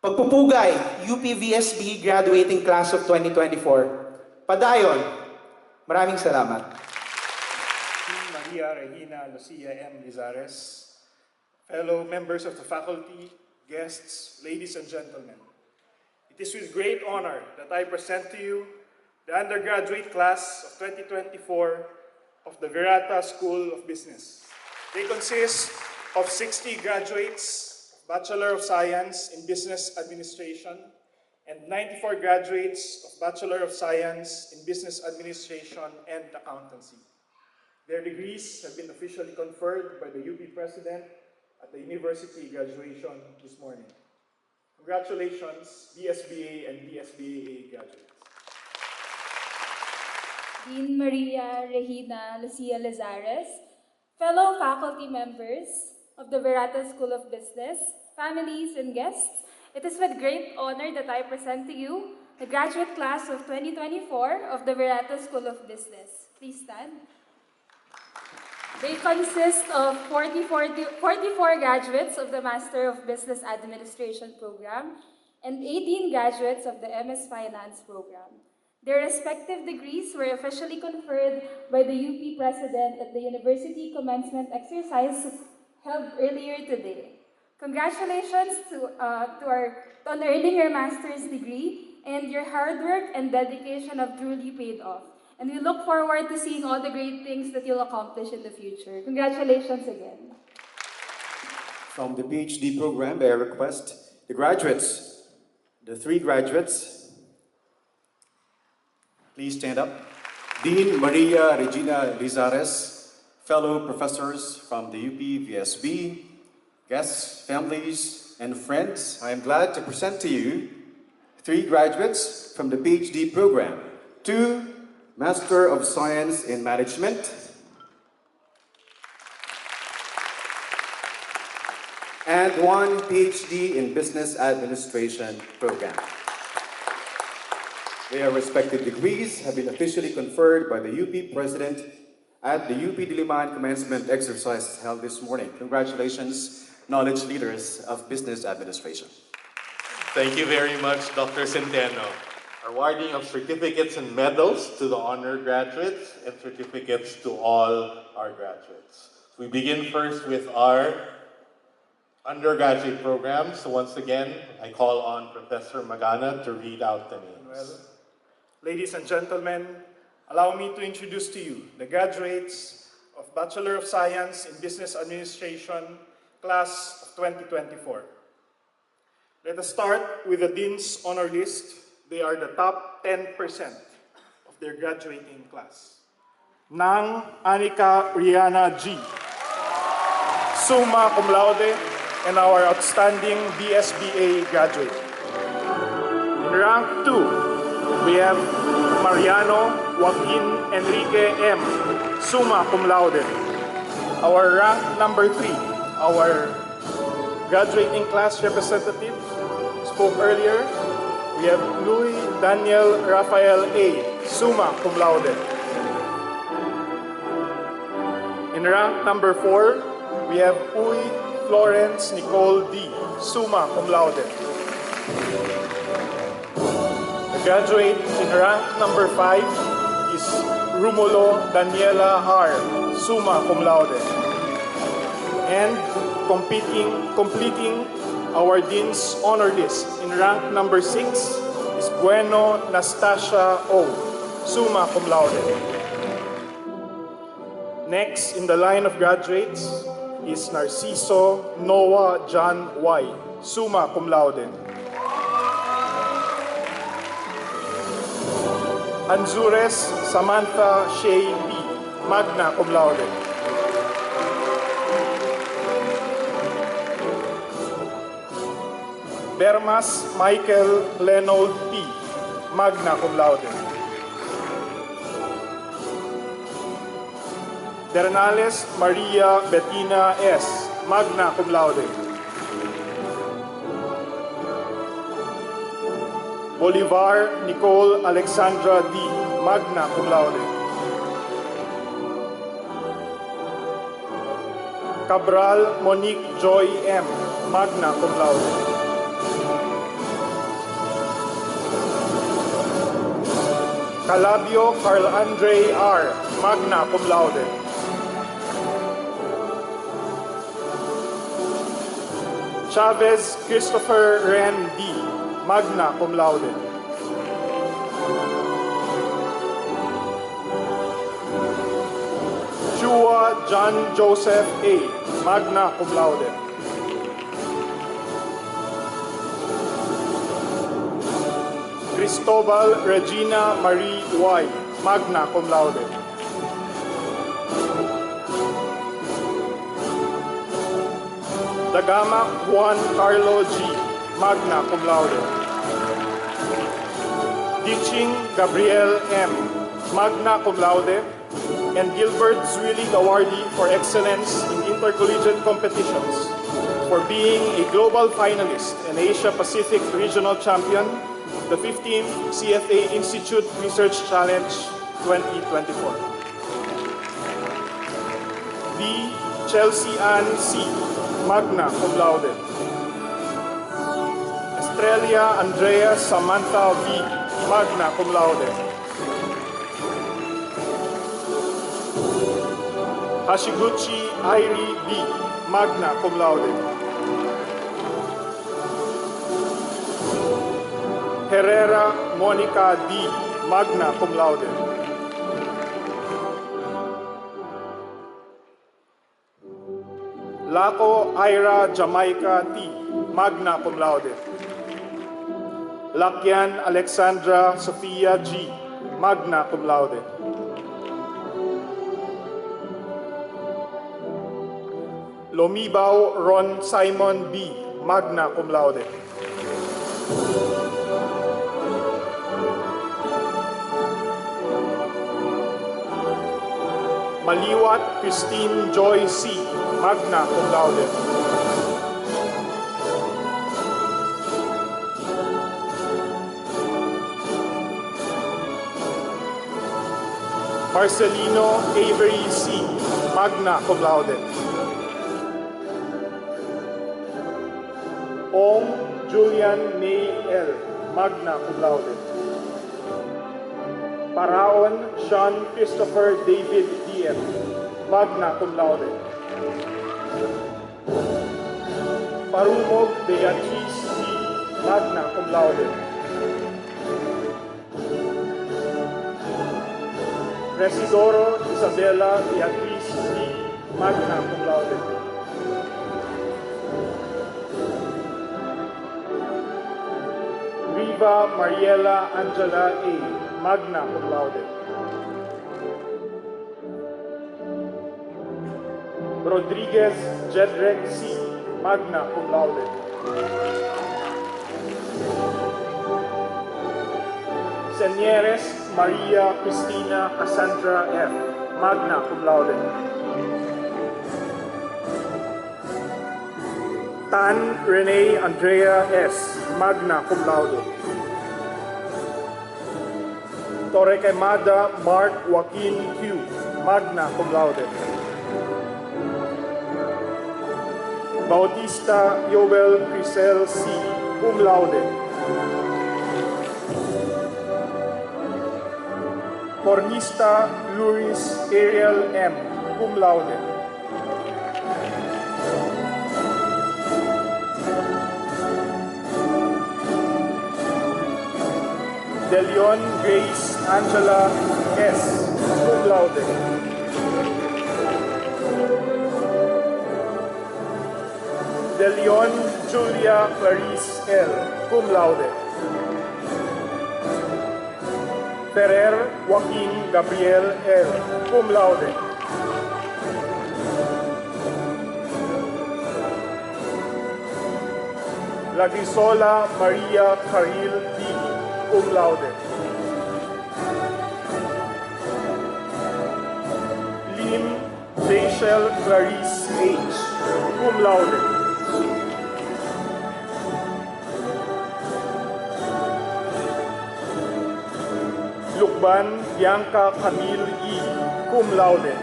Pagpupugay, UP VSB graduating class of 2024. Padayon, maraming salamat. Maria Regina Lucia M. Lizares, fellow members of the faculty, guests, ladies and gentlemen. It is with great honor that I present to you the undergraduate class of 2024 of the Virata School of Business. They consist of 60 graduates, Bachelor of Science in Business Administration, and 94 graduates of Bachelor of Science in Business Administration and Accountancy. Their degrees have been officially conferred by the UP President at the university graduation this morning. Congratulations, BSBA and BSBAA graduates. Dean Maria Regina Lucia Lizares, fellow faculty members of the Virata School of Business, families and guests, it is with great honor that I present to you the graduate class of 2024 of the Virata School of Business. Please stand. They consist of 44 graduates of the Master of Business Administration program and 18 graduates of the MS Finance program. Their respective degrees were officially conferred by the UP President at the University Commencement Exercise held earlier today. Congratulations on earning your master's degree, and your hard work and dedication have truly paid off. And we look forward to seeing all the great things that you'll accomplish in the future. Congratulations again. From the PhD program, I request the three graduates, please stand up. Dean Maria Regina Lizares, fellow professors from the UP VSB, guests, families, and friends, I am glad to present to you three graduates from the PhD program, two Master of Science in Management, and 1 PhD in Business Administration program. Their respective degrees have been officially conferred by the UP President at the UP Diliman commencement exercise held this morning. Congratulations, knowledge leaders of business administration. Thank you very much, Dr. Centeno. Awarding of certificates and medals to the honor graduates and certificates to all our graduates. We begin first with our undergraduate program. So once again, I call on Professor Magana to read out the names. Ladies and gentlemen, allow me to introduce to you the graduates of Bachelor of Science in Business Administration, Class of 2024. Let us start with the Dean's Honor List. They are the top 10% of their graduating class. Nang Anika Rihanna G, summa cum laude, and our outstanding BSBA graduate. In rank 2, we have Mariano Joaquin Enrique M, summa cum laude. Our rank number 3, our graduating class representative spoke earlier. We have Louis Daniel Rafael A, summa cum laude. In rank number 4, we have Uy Florence Nicole D, summa cum laude. The graduate in rank number 5 is Rumulo Daniela R, summa cum laude. And completing our Dean's Honor List in rank number 6 is Bueno Nastasia O, summa cum laude. Next in the line of graduates is Narciso Noah John Y, summa cum laude. Anzures Samantha Shea B, magna cum laude. Bermas Michael Lenold P, magna cum laude. Bernales Maria Bettina S, magna cum laude. Bolivar Nicole Alexandra D, magna cum laude. Cabral Monique Joy M, magna cum laude. Calabio Carl Andre R, magna cum laude. Chavez Christopher Ren D, magna cum laude. Chua John Joseph A, magna cum laude. Cristobal Regina Marie Y, magna cum laude. Dagama Juan Carlo G, magna cum laude. Ditching Gabriel M, magna cum laude. And Gilbert Zwillig Awardee for Excellence in Intercollegiate Competitions for being a global finalist and Asia Pacific Regional Champion, the 15th CFA Institute Research Challenge 2024. B. Chelsea Ann C, magna cum laude. Estrella Andrea Samantha V, magna cum laude. Hashiguchi Airi B, magna cum laude. Herrera Monica D, magna cum laude. Laco Ira Jamaica T, magna cum laude. Lakyan Alexandra Sofia G, magna cum laude. Lomibao Ron Simon B, magna cum laude. Maliwat Christine Joy C, magna cum laude. Marcelino Avery C., magna cum laude. Ong Julian May L., magna cum laude. Paraon Sean Christopher David D.M., magna cum laude. Parumog Beatrice C., magna cum laude. Residoro Isabela Beatrice C., magna cum laude. Riva Mariela Angela A., magna cum laude. Rodriguez Jedrek C., magna cum laude. Senieres Maria Cristina Cassandra F., magna cum laude. Tan Renee Andrea S., magna cum laude. Torrequemada Mark Joaquin Q., magna cum laude. Bautista Yoel Crisel C., cum laude. Cornista Luis Ariel M., cum laude. De Leon Grace Angela S., cum laude. De Leon Julia Clarice L., cum laude. Ferrer Joaquin Gabriel L., cum laude. Lagrisola Maria Caril D., cum laude. Lim Rachel Clarice H., cum laude. Lukban Bianca Camille E., cum laude.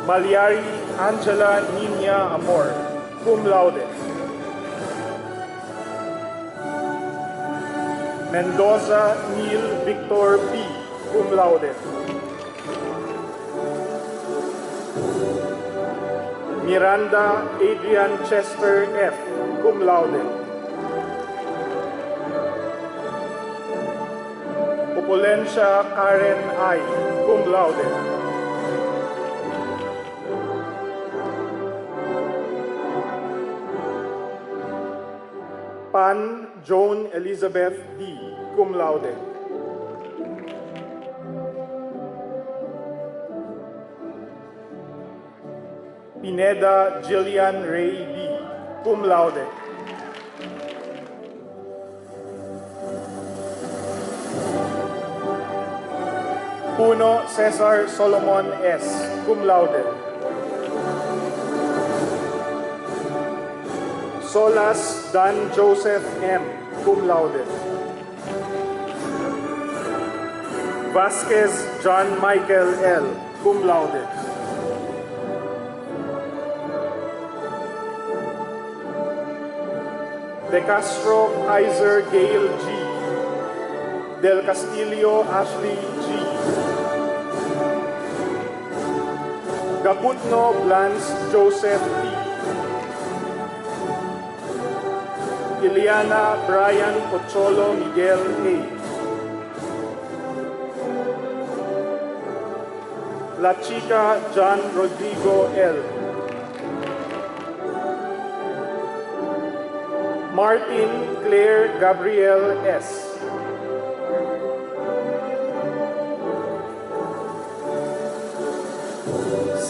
Maliari Angela Nina Amor, cum laude. Mendoza Neil Victor P., cum laude. Miranda Adrian Chester F., cum laude. Opulencia Karen I., cum laude. Pan Joan Elizabeth D., cum laude. Pineda Jillian Ray D., cum laude. Puno Cesar Solomon S., cum laude. Solas Dan Joseph M., cum laude. Vasquez John Michael L., cum laude. De Castro Kaiser Gail G., Del Castillo Ashley G., Gabutno Blance Joseph T., Iliana Brian Pocholo Miguel A., La Chica John Rodrigo L., Martin Claire Gabriel S.,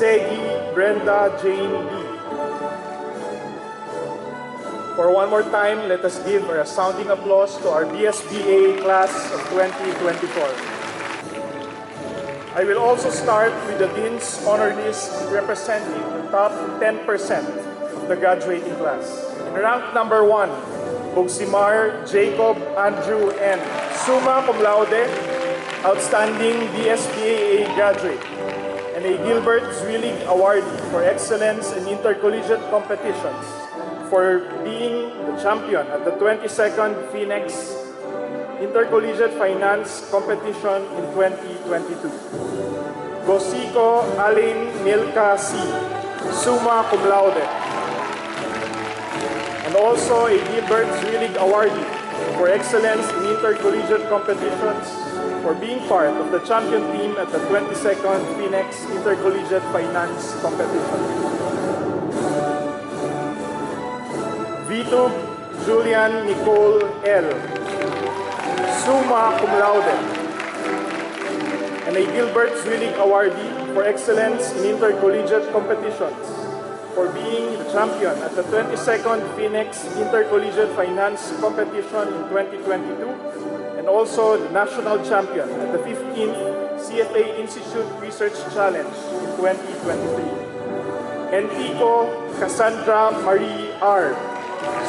Segi Brenda Jane D. For one more time, let us give a resounding applause to our BSBA class of 2024. I will also start with the Dean's Honor List representing the top 10% of the graduating class. In rank number 1, Bugsimar Jacob Andrew N., summa cum laude, outstanding DSPAA graduate, and a Gilbert Zwillig Awardee for excellence in intercollegiate competitions for being the champion at the 22nd Phoenix Intercollegiate Finance Competition in 2022. Gosico Alin Milka C., summa cum laude, and also a Gilbert Zwillig Awardee for excellence in intercollegiate competitions for being part of the champion team at the 22nd Phoenix Intercollegiate Finance Competition. Vitug Julian Nicole L., summa cum laude, and a Gilbert Zwillig Awardee for excellence in intercollegiate competitions for being the champion at the 22nd Phoenix Intercollegiate Finance Competition in 2022 and also the national champion at the 15th CFA Institute Research Challenge in 2023. Enrico Cassandra Marie R.,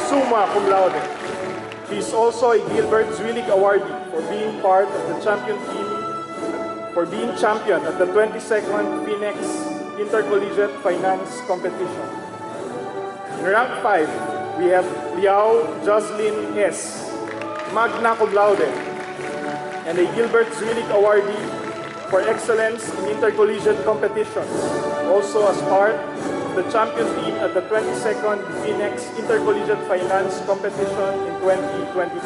summa cum laude. She is also a Gilbert Zwillig Awardee for being part of the champion team for being champion at the 22nd Phoenix Intercollegiate Finance Competition. In rank 5, we have Liao Jocelyn S., magna cum laude, and a Gilbert Zwillig Awardee for excellence in intercollegiate competitions, also as part of the champion team at the 22nd Phoenix Intercollegiate Finance Competition in 2022.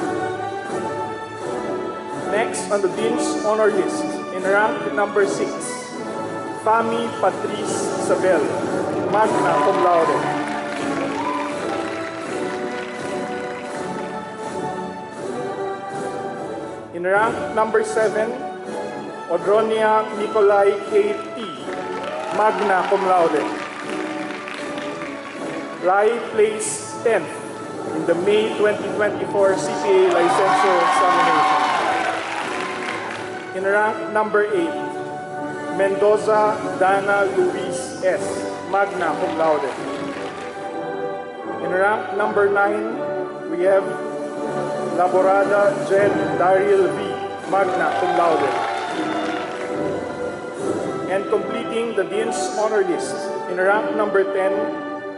Next on the Dean's Honor List, in rank number 6, Fami Patrice Isabel, magna cum laude. In rank number 7, Odronia Nicolai K.T., magna cum laude. Lai placed 10th in the May 2024 CPA licensure examination. In rank number 8, Mendoza Dana Luis S., magna cum laude. In rank number 9, we have Laborada Jed Daryl V., magna cum laude. And completing the Dean's Honor List, in rank number 10,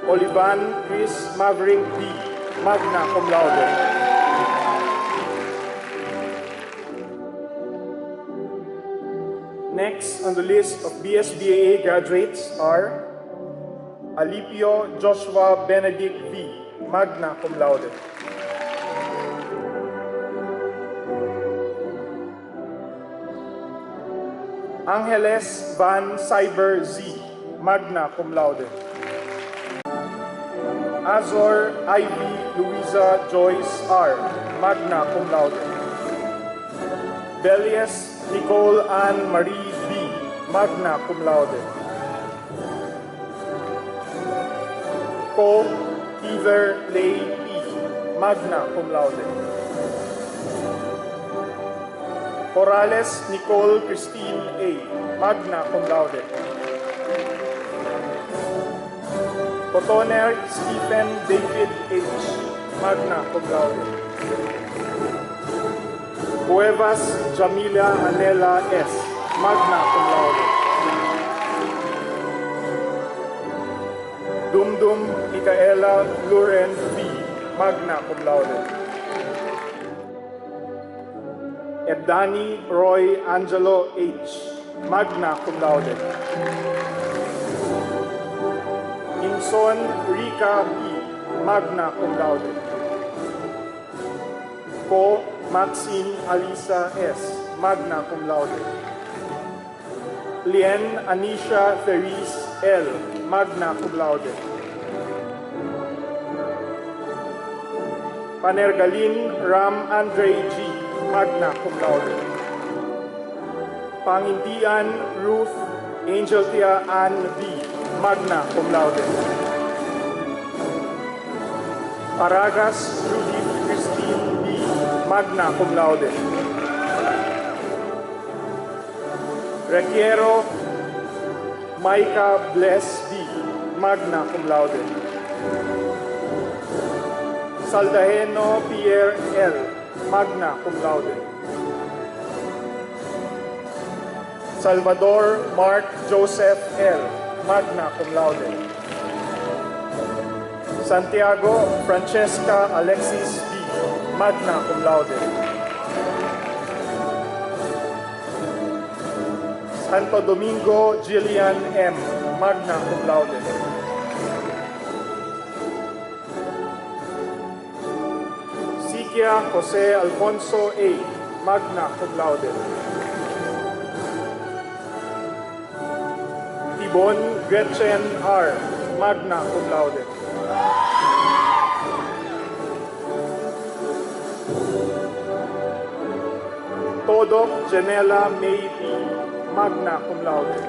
Olivan Chris Maverick D., magna cum laude. Next on the list of BSBAA graduates are Alipio Joshua Benedict V., magna cum laude. Angeles Van Cyber Z., magna cum laude. Azor Ivy Luisa Joyce R., magna cum laude. Belias Nicole Ann Marie B., magna cum laude. Ko Heather Lay P., magna cum laude. Corrales Nicole Christine A., magna cum laude. Cotoner Stephen David H., magna cum laude. Cuevas Jamila Anela S., magna cum laude. Dumdum Micaela Luren V., magna cum laude. Ebdani Roy Angelo H., magna cum laude. Inson Rica P., magna cum laude. Ko Maxine Alisa S., magna cum laude. Lien Anisha Therese L., magna cum laude. Panergalin Ram Andre G., magna cum laude. Pangindian Ruth Angeltia Ann V., magna cum laude. Paragas Judith Christine B., magna cum laude. Requiero Maika Bless B., magna cum laude. Saldaheno Pierre L., magna cum laude. Salvador Mark Joseph L., magna cum laude. Santiago Francesca Alexis B., magna cum laude. Santo Domingo Jillian M., magna cum laude. Sikia Jose Alfonso A., magna cum laude. Tibon Gretchen R., magna cum laude. Todok Janela May B., magna cum laude.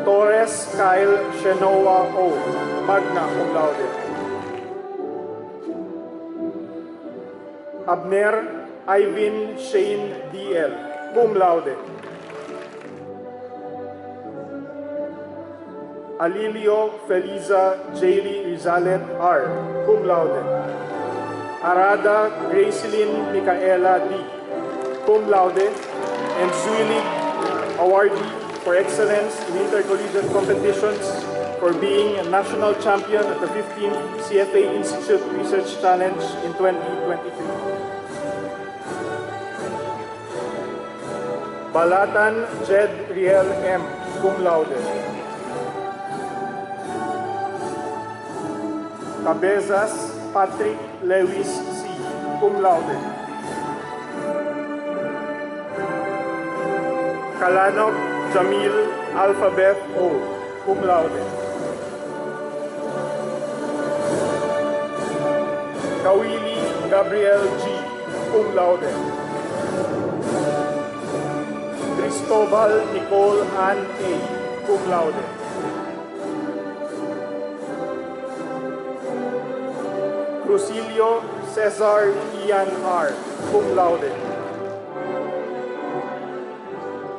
Torres Kyle Shenoa O., magna cum laude. Abner Ivan Shane D.L., cum laude. Alilio Feliza Jaylee Rizalet R., cum laude. Arada Gracelyn Micaela D., cum laude, and Zuilig Awardee for Excellence in Intercollegiate Competitions for being a national champion at the 15th CFA Institute Research Challenge in 2023. Balatan Jed Riel M., cum laude. Cabezas Patrick Lewis C., cum laude. Kalanok Jamil Alphabet O., cum laude. Kawili Gabriel G., cum laude. Cristobal Nicole Ann A., cum laude. Crucilio Cesar Ian R., cum laude.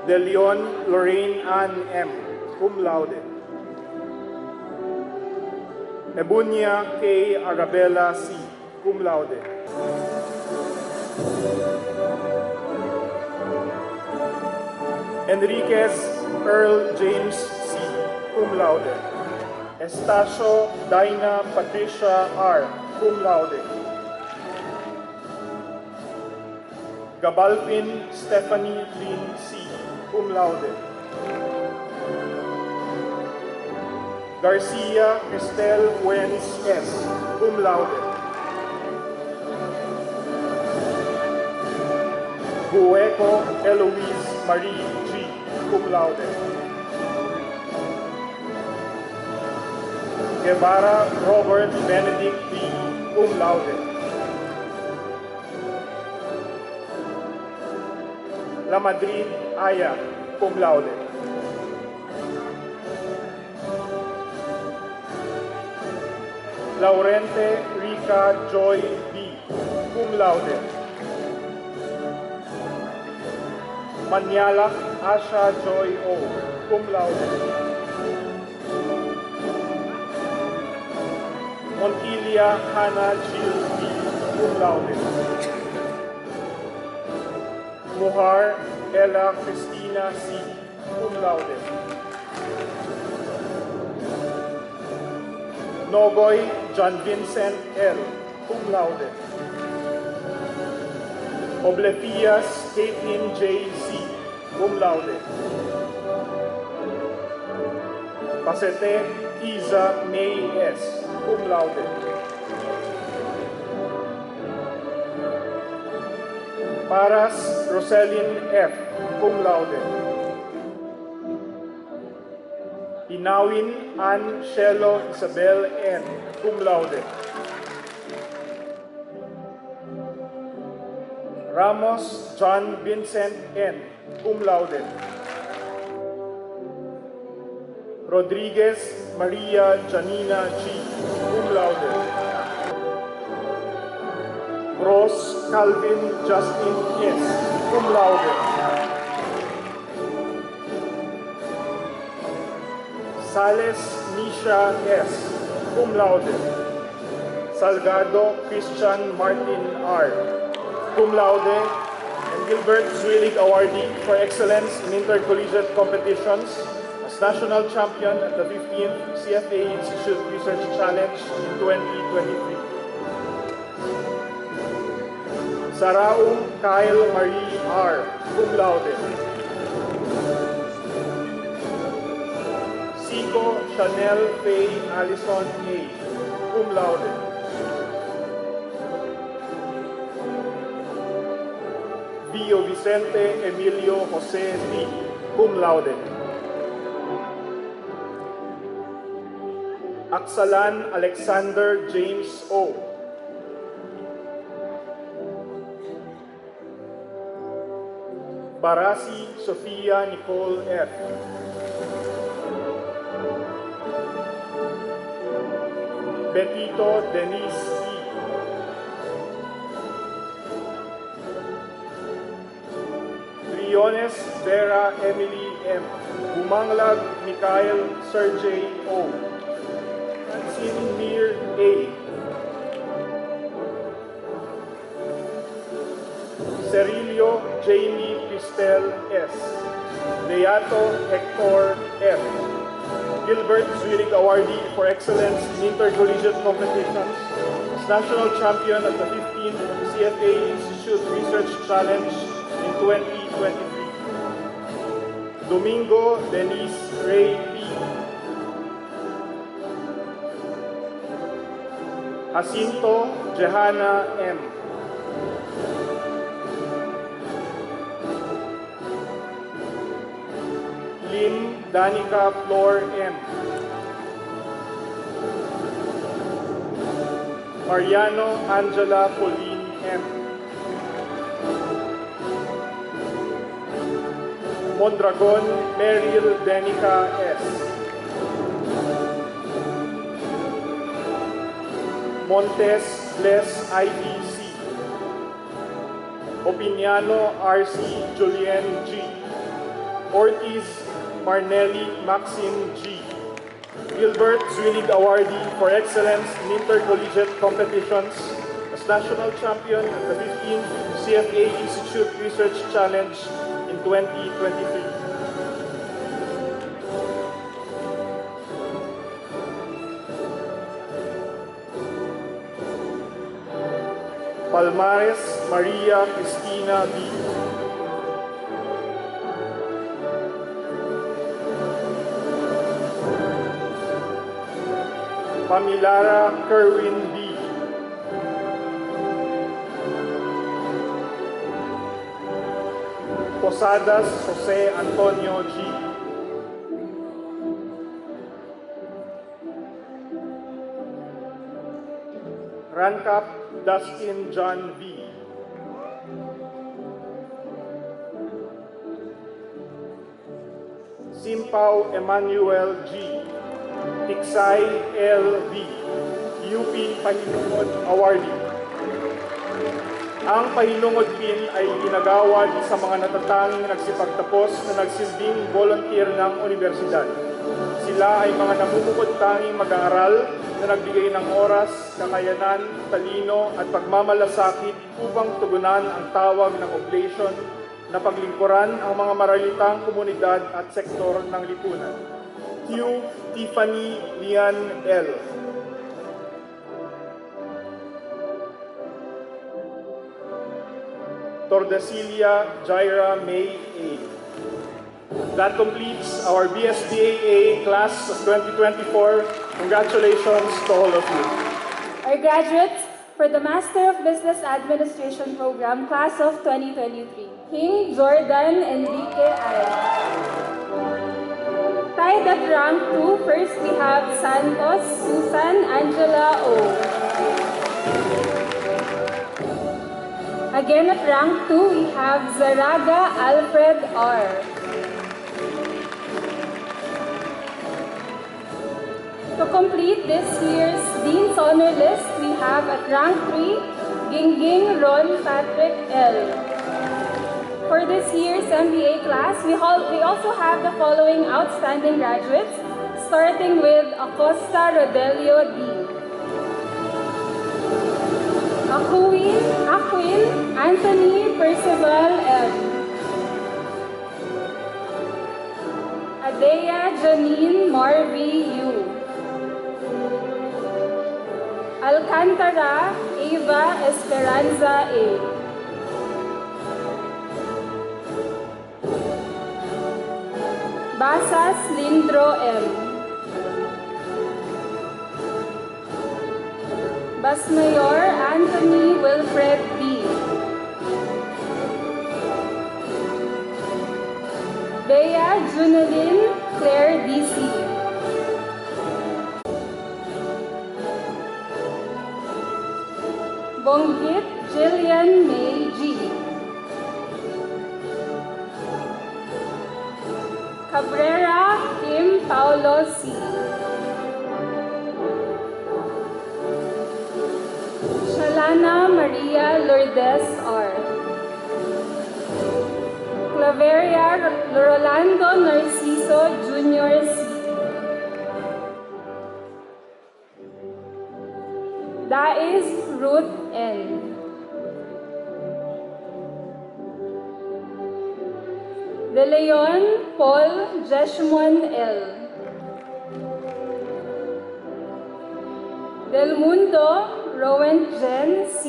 De Leon Lorraine Ann M., cum laude. Ebunia K. Arabella C., cum laude. Enriquez Earl James C., cum laude. Estacio Dina Patricia R., cum laude. Gabalpin Stephanie Lynn C., cum laude. Garcia Cristel Wens S., cum laude. Gueco Eloise Marie G., cum laude. Guevara Robert Benedict B., cum laude. La Madrid Aya, cum laude. Laurente Rica Joy B., cum laude. Manyalak Asha Joy O., cum laude. Montilia Hannah Jill B., cum laude. Muhar Ella Cristina C., cum laude. Nogoy John Vincent L., cum laude. Oblefias Caitlin J. C., cum laude. Pasete Kiza May S., cum laude. Paras Roselyn F., cum laude. Inawin Ann Shelo Isabel N., cum laude. Ramos John Vincent N., cum laude. Rodriguez Maria Janina G., cum laude. Gross Calvin Justin S., cum laude. Sales Nisha S., cum laude. Salgado Christian Martin R., cum laude, and Gilbert Zwillig Awardee for Excellence in Intercollegiate Competitions as National Champion at the 15th CFA Institute Research Challenge in 2023. Saraum Kyle Marie R., cum laude. Sico Chanel Faye Allison A., cum laude. Vio Vicente Emilio Jose D., cum laude. Aksalan Alexander James O., Barasi Sofia Nicole F., Betito Denise E., Briones Vera Emily M., Bumanglag Mikael Sergey O., Francine Mir A., Cerilio Jamie Cristel S., Beato Hector F., Gilbert Zwillig Awardee for Excellence in Intercollegiate Competitions as National Champion at the 15th CFA Institute Research Challenge in 2023. Domingo Denise Ray P., Jacinto Jehana M., Lim Danica Flor M., Mariano Angela Pauline M., Mondragon Meryl Denica S., Montes Bless IBC, Opiniano RC Julien G., Ortiz Marnelli Maxine G., Gilbert Zwillig Awardee for Excellence in Intercollegiate Competitions as National Champion at the 15th CFA Institute Research Challenge in 2023. Palmares Maria Cristina B., Pamilara Kerwin B., Posadas Jose Antonio G., Rancap Dustin John V., Simpao Emmanuel G., Tiksay L.V., UP Pahinungod Awardee. Ang Pahinungod Pin ay ginagawad sa mga natatanging nagsipagtapos na nagsilbing volunteer ng universidad. Sila ay mga namumukod-tanging mag-aaral na nagbigay ng oras, kakayanan, talino at pagmamalasakit upang tugunan ang tawag ng oblation na paglingkuran ang mga maralitang komunidad at sektor ng lipunan. Q. Tiffany Lian L., Tordesillas Jaira May A. That completes our BSBAA class of 2024. Congratulations to all of you. Our graduates for the Master of Business Administration Program, Class of 2023, King Jordan Enrique Aya. Tied at rank 2, first we have Santos Susan Angela O. Again at rank 2, we have Zaraga Alfred R. To complete this year's Dean's Honor List, we have at rank 3, Gingging Ron Patrick L. For this year's MBA class, we also have the following outstanding graduates, starting with Acosta Rodelio D. Aquin Anthony Percival M. Adea Janine Marvy U. Alcantara Eva Esperanza A. Basas Lindro M. Basmayor Anthony Wilfred B. Bea Junelyn Claire DC. Bonggit Jillian May G. Cabrera Kim Paulo C. Shalana Maria Lourdes R. Claveria Rolando Narciso Jr. C. Daiz Ruth N. De Leon Paul Jeshmon L. Del Mundo Rowan Jen C.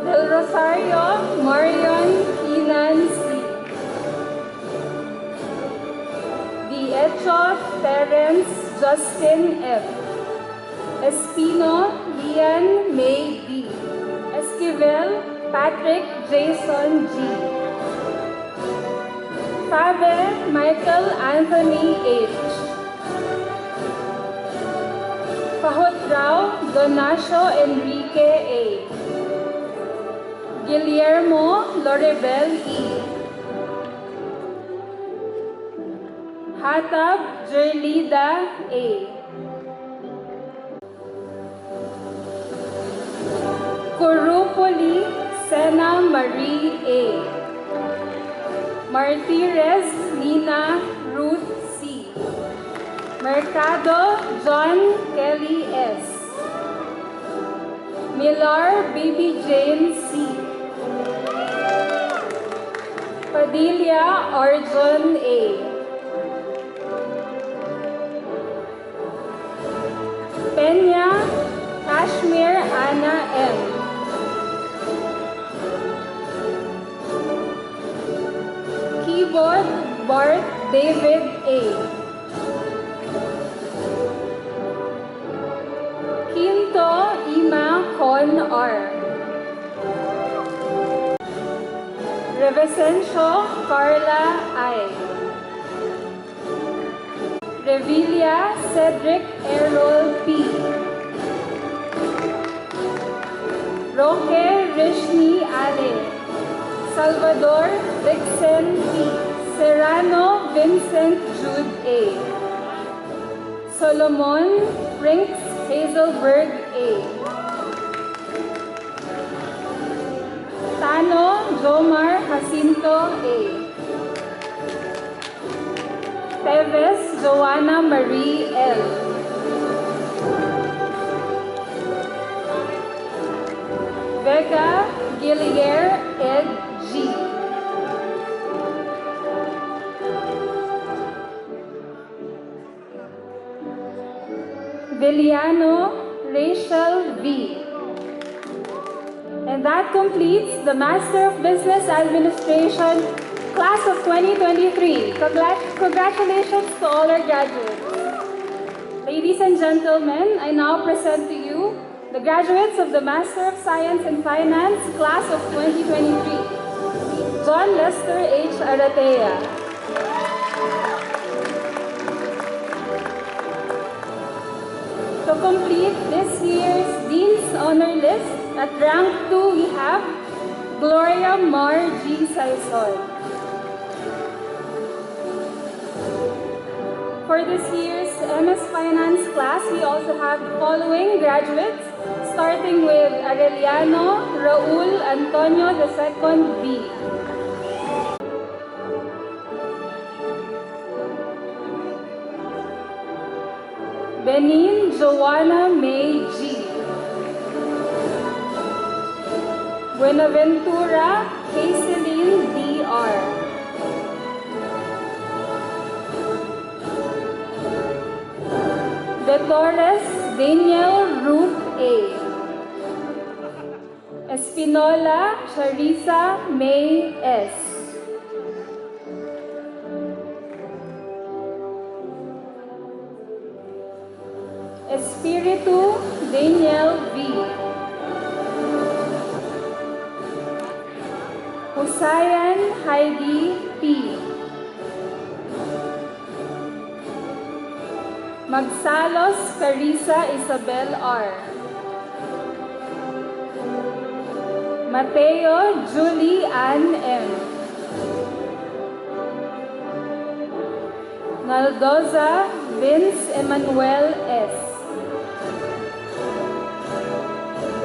Del Rosario Marion Kinan C. Di Echo Terence Justin F. Espino Lian May D. Esquivel Patrick Jason G. Faber Michael Anthony H. Pahotrao Donacio Enrique A. Guillermo Loribel E. Hatab Jerlida A. Kurupoli Sena Marie A. Martirez Nina Ruth C. Mercado John Kelly S. Millar Baby Jane C. Padilla Arjun A. Peña Kashmir Anna M. Keyboard Bart David A. Quinto Ima Con R. Revesencio Carla I. Revilla Cedric Errol P. Roque Rishni Ale. Salvador Dixon P. Serrano Vincent Jude A. Solomon Rinks Hazelberg A. Tano Jomar Jacinto A. Teves Joanna Marie L. Vega Gillier Ed G. Viliano Rachel V. And that completes the Master of Business Administration Class of 2023. Congratulations to all our graduates. Ladies and gentlemen, I now present to you the graduates of the Master of Science in Finance Class of 2023. John Lester H. Aratea. To complete this year's Dean's Honor List, at rank 2 we have Gloria Mar G. Saison. For this year's MS Finance class, we also have the following graduates, starting with Arellano Raul Antonio II B. Benin Joanna May G. Buenaventura Hazeline D.R. De Torres Daniel Ruth A. Espinola Charissa May S. Espiritu Daniel V. Husayan Heidi P. Magsalos Carissa Isabel R. Mateo Julie Ann M. Naldoza Vince Emmanuel S.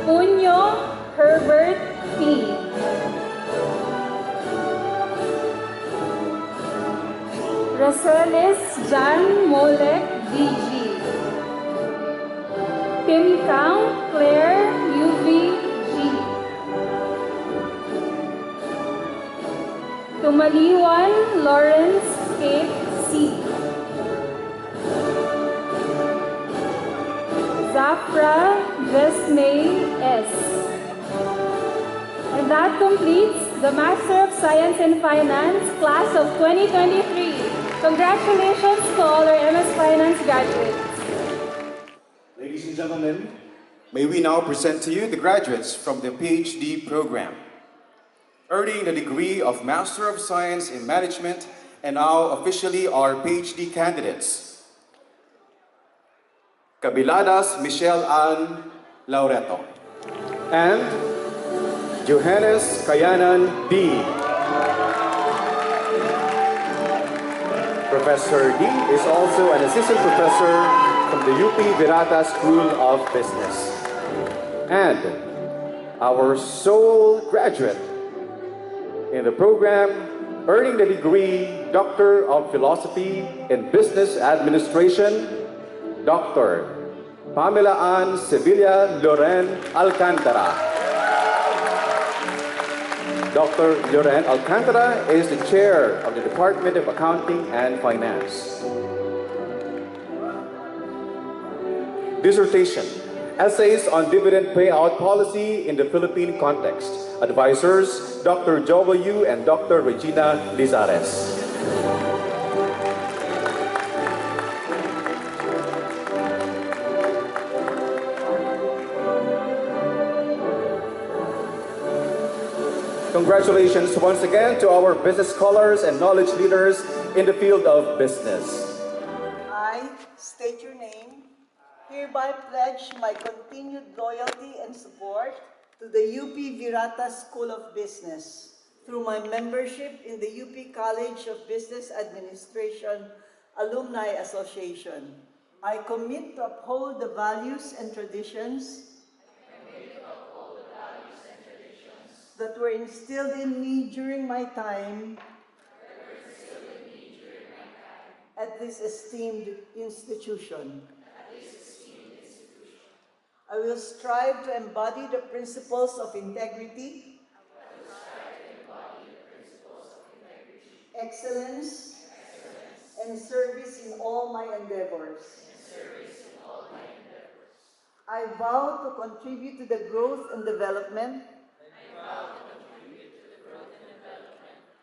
Puño Herbert P. Raceles Jan Molek DG. Timkang Claire UV G. Tumaliwan Lawrence Kate C. Zafra Vesmay S. And that completes the Master of Science in Finance class of 2023. Congratulations to all our MS Finance graduates. Ladies and gentlemen, may we now present to you the graduates from the PhD program, earning the degree of Master of Science in Management and now officially are PhD candidates. Cabiladas Michelle Ann Laureto and Johannes Kayanan D. Professor D is also an assistant professor from the UP Virata School of Business. And our sole graduate in the program, earning the degree Doctor of Philosophy in Business Administration, Dr. Pamela Ann Sevilla Loren Alcantara. Dr. Loren Alcantara is the chair of the Department of Accounting and Finance. Dissertation: Essays on Dividend Payout Policy in the Philippine Context. Advisors: Dr. Joel Yu and Dr. Regina Lizares. Congratulations once again to our business scholars and knowledge leaders in the field of business. I state your name, hereby pledge my continued loyalty and support to the UP Virata School of Business through my membership in the UP College of Business Administration Alumni Association. I commit to uphold the values and traditions that were instilled in me during my time at this esteemed institution. I will strive to embody the principles of integrity, excellence, and service in all my endeavors. I vow to contribute to the growth and development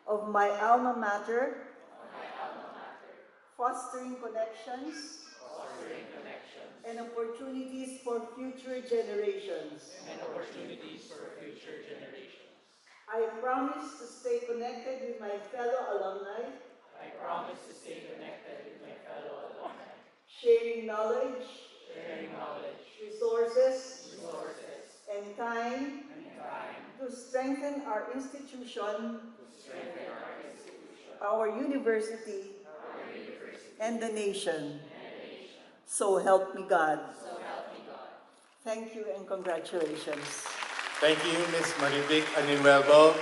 of my alma mater, fostering connections and opportunities for future generations. I promise to stay connected with my fellow alumni. Sharing knowledge, resources, and time to strengthen our institution, our university, and the nation. So help me God. Thank you and congratulations. Thank you, Ms. Marivic Aninuevo.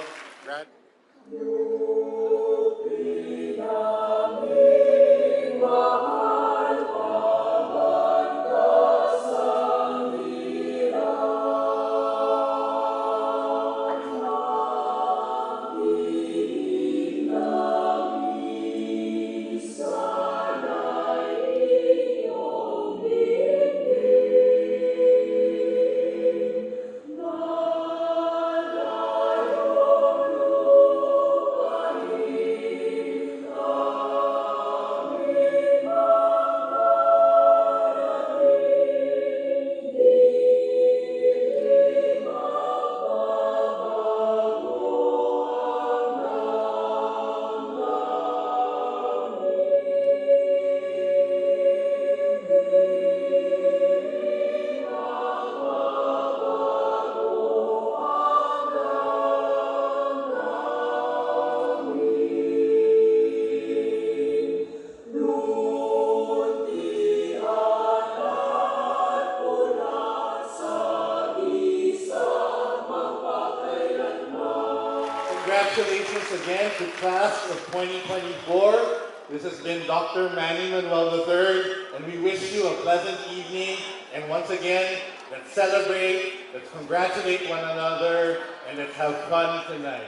again to class of 2024. This has been Dr. Manny Manuel III, and we wish you a pleasant evening. And once again, let's celebrate, let's congratulate one another, and let's have fun tonight.